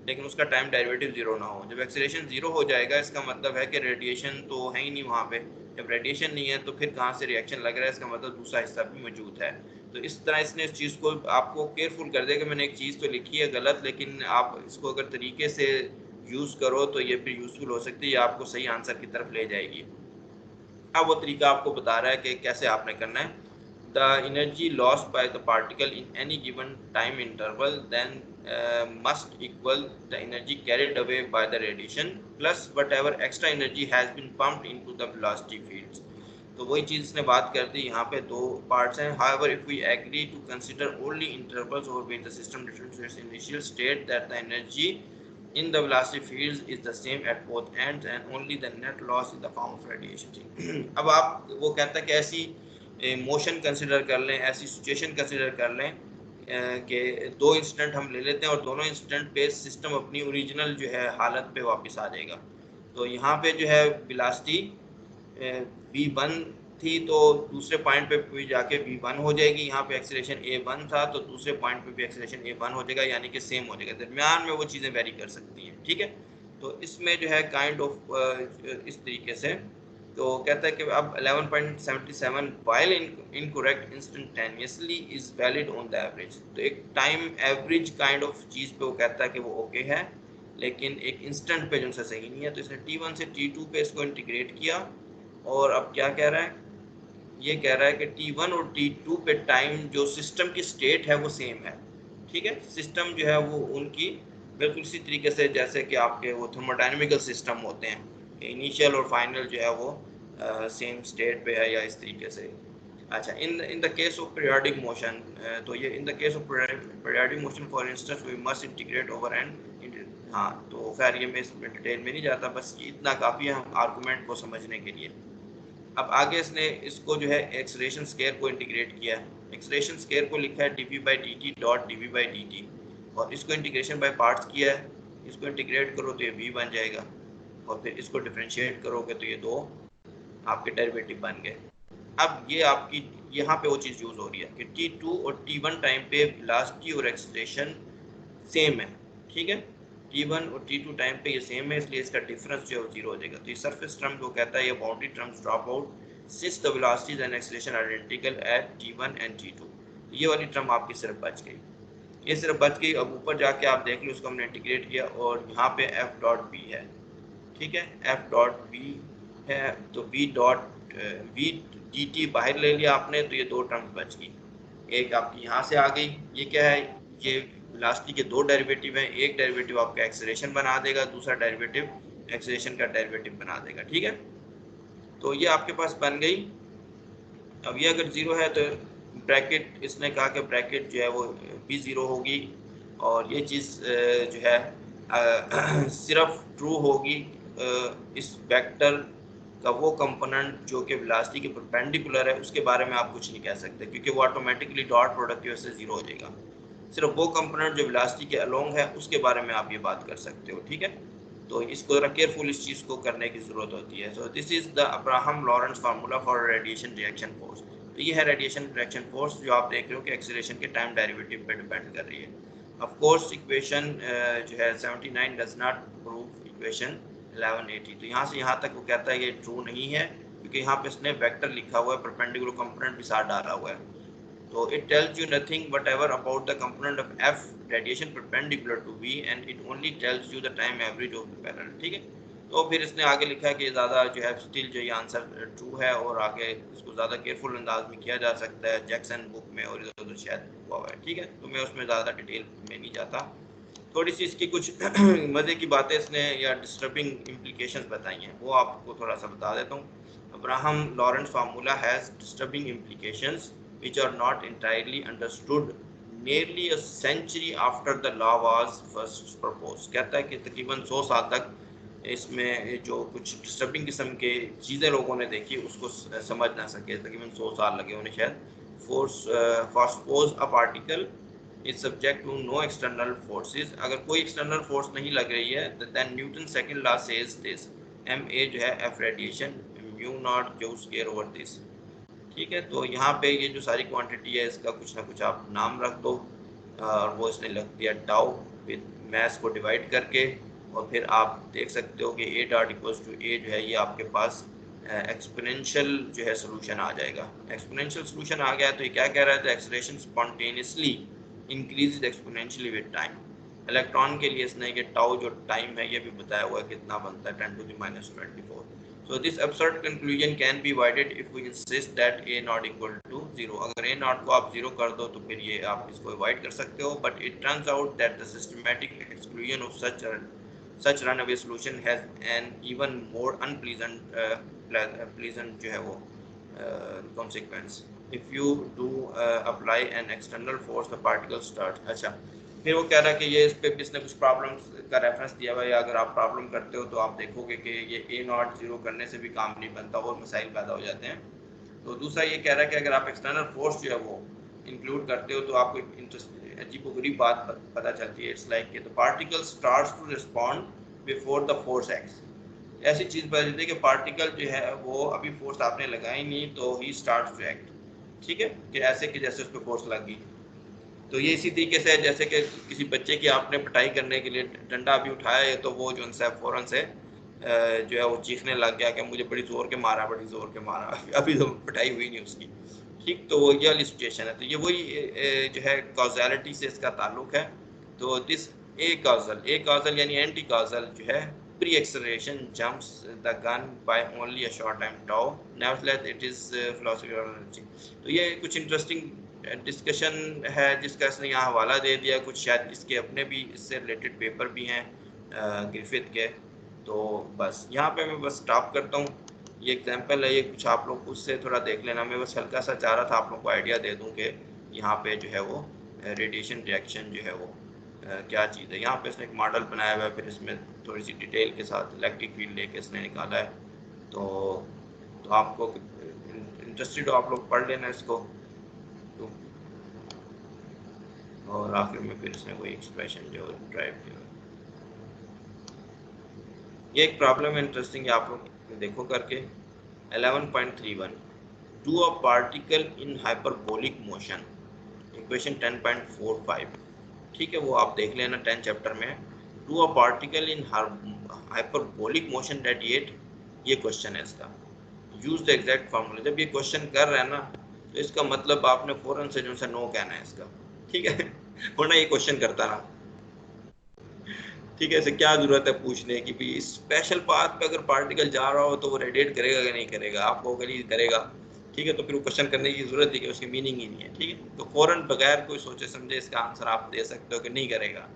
लेकिन उसका टाइम डेरिवेटिव जीरो ना हो। जब एक्सेलरेशन जीरो हो जाएगा इसका मतलब है कि रेडिएशन तो है ही नहीं वहाँ पे। जब रेडिएशन नहीं है तो फिर कहाँ से रिएक्शन लग रहा है, इसका मतलब दूसरा हिस्सा भी मौजूद है। तो इस तरह इसने इस चीज़ को आपको केयरफुल कर दिया कि मैंने एक चीज़ तो लिखी है गलत, लेकिन आप इसको अगर तरीके से यूज़ करो तो ये फिर यूज़फुल हो सकती है, आपको सही आंसर की तरफ ले जाएगी। अब वो तरीका आपको बता रहा है कि कैसे आपने करना है। The energy lost by the particle in any given time interval then must equal the energy carried away by the radiation plus whatever extra energy has been pumped into the velocity fields। तो वही चीज़ इसने बात कर दी। यहाँ पे दो पार्ट्स हैं। However, if we agree to consider only intervals over which the system returns to its initial state, that the energy in the velocity fields is the same at both ends and only the net loss in the form of radiation। अब आप वो कहता है कि ऐसी मोशन कंसिडर कर लें, ऐसी सिचुएशन कंसिडर कर लें कि दो इंस्टेंट हम ले लेते हैं और दोनों इंस्टेंट पे सिस्टम अपनी ओरिजिनल जो है हालत पे वापस आ जाएगा। तो यहाँ पे जो है वेलोसिटी v1 थी तो दूसरे पॉइंट पे भी जाके v1 हो जाएगी। यहाँ पे एक्सेलरेशन a1 था तो दूसरे पॉइंट पे भी एक्सेलरेशन a1 हो जाएगा, यानी कि सेम हो जाएगा। दरमियान में वो चीज़ें वेरी कर सकती हैं, ठीक है। तो इसमें जो है काइंड ऑफ इस तरीके से तो कहता है कि अब 11.77 while incorrect instantaneously is valid on the average। तो एक टाइम एवरेज काइंड ऑफ चीज़ पे वो कहता है कि वो ओके है, लेकिन एक इंस्टेंट पे जो सा सही नहीं है। तो इसने T1 से T2 पे इसको इंटीग्रेट किया और अब क्या कह रहा है, ये कह रहा है कि T1 और T2 पे टाइम जो सिस्टम की स्टेट है वो सेम है, ठीक है। सिस्टम जो है वो उनकी बिल्कुल इसी तरीके से जैसे कि आपके वो थर्मोडायनेमिकल सिस्टम होते हैं, इनिशियल और फाइनल जो है वो सेम स्टेट पे है या इस तरीके से। अच्छा, in the case of periodic motion, तो ये in the case of periodic motion for instance we must integrate over and, हाँ तो खैर ये मैं इसमें डिटेल में नहीं जाता, बस ये इतना काफ़ी है आर्गूमेंट को समझने के लिए। अब आगे इसने इसको जो है एक्सलेरेशन स्केयर को इंटीग्रेट किया है। एक्सलेरेशन स्केयर को लिखा है dv by dt dot dv by dt, और इसको इंटीग्रेशन बाय पार्ट्स किया है। इसको इंटीग्रेट करो तो ये v बन जाएगा, और फिर इसको डिफरेंशिएट करोगे तो ये दो आपके डेरिवेटिव बन गए। अब ये आपकी यहाँ पे वो चीज़ यूज़ हो रही है कि t2 और t1 टाइम पे वेलोसिटी और एक्सेलरेशन सेम है, ठीक है। t1 और t2 टाइम पे ये सेम है, इसलिए इसका डिफरेंस जो है जीरो हो जाएगा। तो ये सरफेस टर्म जो कहता है ये boundary terms drop out since the velocities and acceleration identical at t1 and t2। ये वाली टर्म आपकी सिर्फ बच गई, ये सिर्फ बच गई। अब ऊपर जाके आप देख लो, उसको हमने इंटीग्रेट किया और यहाँ पे f डॉट b है, ठीक है, f डॉट b है, तो v डॉट v dt बाहर ले लिया आपने, तो ये दो टर्म्स बच गई। एक आपकी यहाँ से आ गई, ये क्या है, ये वेलोसिटी के दो डेरिवेटिव हैं, एक डेरिवेटिव आपका एक्सेलरेशन बना देगा, दूसरा डेरिवेटिव एक्सेलरेशन का डेरिवेटिव बना देगा, ठीक है। तो ये आपके पास बन गई। अब ये अगर जीरो है तो ब्रैकेट, इसने कहा कि ब्रैकेट जो है वो भी ज़ीरो होगी, और ये चीज़ जो है सिर्फ ट्रू होगी इस वेक्टर का वो कंपोनेंट जो कि वेलोसिटी के परपेंडिकुलर है, उसके बारे में आप कुछ नहीं कह सकते, क्योंकि वो ऑटोमेटिकली डॉट प्रोडक्ट की वजह से जीरो हो जाएगा। सिर्फ वो कंपोनेंट जो वेलोसिटी के अलोंग है उसके बारे में आप ये बात कर सकते हो, ठीक है। तो इसको जरा केयरफुल इस चीज़ को करने की ज़रूरत होती है। So this is the Abraham Lawrence formula for radiation reaction force. तो ये है रेडिएशन रिएक्शन फोर्स जो आप देख रहे हो कि एक्सेलरेशन के टाइम डेरिवेटिव पे डिपेंड कर रही है। ऑफ कोर्स इक्वेशन जो है 79 डज नॉट प्रूव इक्वेशन 1180। तो यहाँ से यहाँ तक वो कहता है ये ट्रू नहीं है, क्योंकि यहाँ पे इसने वेक्टर लिखा हुआ है, परपेंडिकुलर कंपोनेंट भी साथ डाला हुआ है। So it tells you nothing whatever about the component of F radiation perpendicular to V, and it only tells you the time average of the parallel, ठीक है। तो फिर इसने आगे लिखा है कि ज़्यादा जो है स्टिल जो ये आंसर ट्रू है, और आगे इसको ज़्यादा केयरफुल अंदाज में किया जा सकता है जैक्सन बुक में, और इधर उधर शायद हुआ है, ठीक है। तो मैं उसमें ज़्यादा डिटेल में नहीं जाता। थोड़ी सी इसकी कुछ मज़े की बातें इसने या डिस्टर्बिंग इम्प्लीकेशंस बताई हैं, वो आपको थोड़ा सा बता देता हूँ। Abraham Lawrence formula has disturbing implications which are not entirely understood nearly a century after the law was first proposed। कहता है कि तकरीबन 100 साल तक इसमें जो कुछ डिस्टर्बिंग किस्म के चीज़ें लोगों ने देखी उसको समझ ना सके, तकरीबन 100 साल लगे उन्हें शायद। for suppose a particle is subject to no external forces, अगर कोई एक्सटर्नल फोर्स नहीं लग रही है, then Newton second law says this, ma जो है f रेडिएशन म्यू नॉट जो स्क्वायर ओवर दिस, ठीक है। तो यहाँ पे ये जो सारी क्वांटिटी है इसका कुछ ना कुछ आप नाम रख दो, और वो इसने लग दिया टाउ विद मैस को डिवाइड करके, और फिर आप देख सकते हो कि ए डॉट इक्वल्स टू ए जो है ये आपके पास एक्सपोनेंशियल जो है सोल्यूशन आ जाएगा। एक्सपोनेंशियल सोल्यूशन आ गया तो ये क्या कह रहा है, तो acceleration spontaneously increase exponentially with time. Electron के लिए इसने ये टाउ जो टाइम है ये भी बताया हुआ है कितना बनता है, 10⁻²⁴। So this absurd conclusion can be avoided if we insist that a not equal to 0। अगर a not को आप 0 कर दो तो फिर ये आप इसको अवॉइड कर सकते हो, but it turns out that the systematic exclusion of such runaway solution has an even more unpleasant pleasant जो है वो consequence if you do apply an external force the particle starts। अच्छा, फिर वो कह रहा है कि ये इस पे इसने कुछ प्रॉब्लम्स का रेफरेंस दिया हुआ है, अगर आप प्रॉब्लम करते हो तो आप देखोगे कि ये ए नॉट 0 करने से भी काम नहीं बनता, और मसाइल पैदा हो जाते हैं। तो दूसरा ये कह रहा है कि अगर आप एक्सटर्नल फोर्स जो है वो इंक्लूड करते हो तो आपको इंटरेस्ट अजीबोगरीब बात पता चलती है। It's like the particle starts to respond before the force acts. ऐसी चीज़ पता चलती है कि पार्टिकल जो है वो अभी फोर्स आपने लगाई नहीं तो ही स्टार्ट्स टू एक्ट, ठीक है, कि ऐसे कि जैसे उस पर फोर्स लगी। तो ये इसी तरीके से जैसे कि किसी बच्चे की आपने पिटाई करने के लिए डंडा अभी उठाया है, तो वो जो उनसे फ़ौरन से जो है वो चीखने लग गया कि मुझे बड़ी ज़ोर के मारा, बड़ी ज़ोर के मारा, अभी तो पिटाई हुई नहीं उसकी, ठीक। तो वो ये वाली सिचुएशन है। तो ये वही जो है कॉजैलिटी से इसका ताल्लुक है। तो दिस ए काजल यानी एंटी काजल जो है pre acceleration jumps the gun by only a short time tau, nevertheless it is philosophical energy. तो ये कुछ इंटरेस्टिंग डिस्कशन है जिसका इसने यहाँ हवाला दे दिया, कुछ शायद इसके अपने भी इससे रिलेटेड पेपर भी हैं ग्रिफिथ के। तो बस यहाँ पे मैं बस स्टॉप करता हूँ। ये एग्जांपल है, ये कुछ आप लोग उससे थोड़ा देख लेना। मैं बस हल्का सा चाह रहा था आप लोग को आइडिया दे दूं कि यहाँ पे जो है वो रेडिएशन रिएक्शन जो है वो क्या चीज़ है। यहाँ पे इसने एक मॉडल बनाया हुआ है, फिर इसमें थोड़ी सी डिटेल के साथ इलेक्ट्रिक फील्ड लेके इसने निकाला है। तो आपको इंटरेस्टेड हो आप लोग पढ़ लेना इसको। तो और आखिर में फिर इसने कोई एक्सप्रेशन जो ड्राइव किया, ये एक प्रॉब्लम है इंटरेस्टिंग, आप लोग देखो करके। 11.31 to a particle in hyperbolic motion, equation 10.45, ठीक है, वो आप देख लेना 10 चैप्टर में। To a particle in hyperbolic motion radiate, ये क्वेश्चन है इसका। Use the exact formula. जब ये क्वेश्चन कर रहे हैं ना तो इसका मतलब आपने फौरन से जो है नो कहना है इसका, ठीक है वरना ये क्वेश्चन करता रहा, ठीक है। इसे क्या जरूरत है पूछने की भी स्पेशल पाथ पे अगर पार्टिकल जा रहा हो तो वो रेडिएट करेगा या नहीं करेगा, आपको कहीं करेगा, ठीक है। तो फिर वो क्वेश्चन करने की जरूरत है कि उसकी मीनिंग ही नहीं है, ठीक है। तो फौरन बगैर कोई सोचे समझे इसका आंसर आप दे सकते हो कि नहीं करेगा।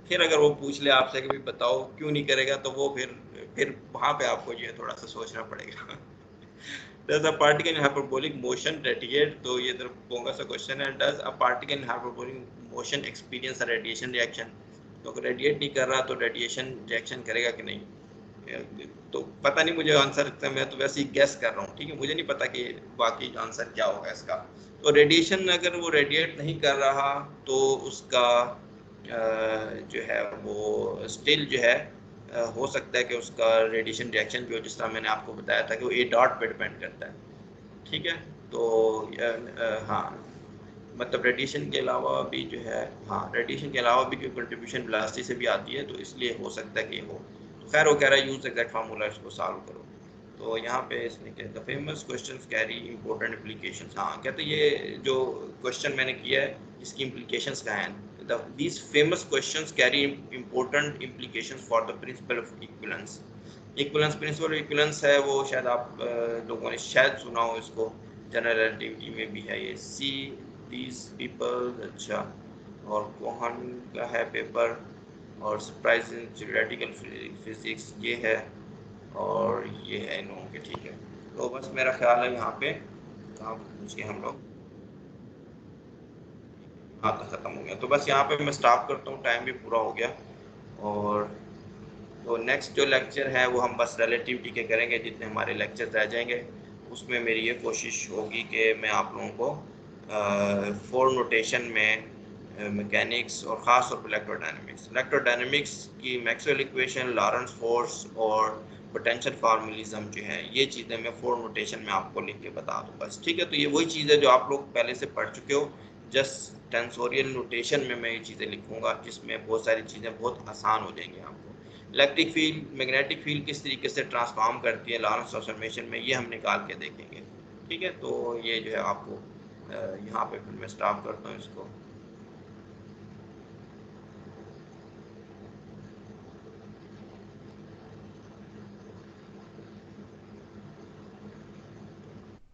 फिर अगर वो पूछ ले आपसे कि भाई बताओ क्यों नहीं करेगा, तो वो फिर वहां पे आपको जो है थोड़ा सा सोचना पड़ेगा Does a particle in hyperbolic motion radiate? तो ये तरफ बोंगा सा क्वेश्चन है। Does a particle in hyperbolic motion experience a radiation reaction? तो अगर रेडिएट नहीं कर रहा तो रेडिएशन रिएक्शन करेगा कि नहीं, तो पता नहीं मुझे आंसर, मैं तो वैसे ही गैस कर रहा हूँ, ठीक है। मुझे नहीं पता कि बाकी आंसर क्या होगा इसका। तो रेडिएशन अगर वो रेडिएट नहीं कर रहा तो उसका जो है वो स्टिल जो है हो सकता है कि उसका रेडिएशन रिएक्शन भी हो, जिस तरह मैंने आपको बताया था कि वो ए डॉट पे डिपेंड करता है, ठीक है। तो हाँ, मतलब रेडिएशन के अलावा भी जो है, हाँ रेडिएशन के अलावा भी कोई कंट्रीब्यूशन वेलोसिटी से भी आती है, तो इसलिए हो सकता है कि हो। तो खैर वो कह रहा है यूज एग्जैक्ट फार्मूला, इसको सॉल्व करो। तो यहाँ पे इसने क्या, the famous questions carry important implications. हाँ कहते ये जो क्वेश्चन मैंने किया है इसकी इम्प्लीकेशंस क्या हैं। These famous questions carry important implications for the principle of equivalence. Equivalence principle, equivalence है वो शायद आप लोगों ने शायद सुना हो इसको, जनरल रिलेटिविटी में भी है ये। सी दीज पीपल, अच्छा, और कोहन का है पेपर, और सरप्राइजिंग थ्योरेटिकल फिजिक्स ये है, और ये है इन लोगों के, ठीक है। तो बस मेरा ख्याल है यहाँ पे कहाँ पहुँच गए हम लोग, हाँ तो ख़त्म हो गया। तो बस यहाँ पे मैं स्टॉप करता हूँ, टाइम भी पूरा हो गया। और तो नेक्स्ट जो लेक्चर है वो हम बस रिलेटिविटी के करेंगे, जितने हमारे लेक्चर रह जाएंगे उसमें मेरी ये कोशिश होगी कि मैं आप लोगों को फोर नोटेशन में मैकेनिक्स और ख़ास तौर पर इलेक्ट्रोडायनेमिक्स की मैक्सवेल इक्वेशन, लॉरेंस फोर्स और पोटेंशियल फार्मूलिज्म जो है, ये चीज़ें मैं फोर नोटेशन में आपको लिख के बता दूँ बस, ठीक है। तो ये वही चीज़ है जो आप लोग पहले से पढ़ चुके हो, जस्ट टेंसोरियल नोटेशन में मैं ये चीज़ें लिखूंगा, जिसमें बहुत सारी चीज़ें बहुत आसान हो जाएंगी आपको। इलेक्ट्रिक फील्ड, मैग्नेटिक फील्ड किस तरीके से ट्रांसफॉर्म करती है लॉरेंस ट्रांसफॉर्मेशन में, ये हम निकाल के देखेंगे, ठीक है। तो ये जो है आपको यहाँ पे फिर मैं स्टॉप करता हूँ इसको।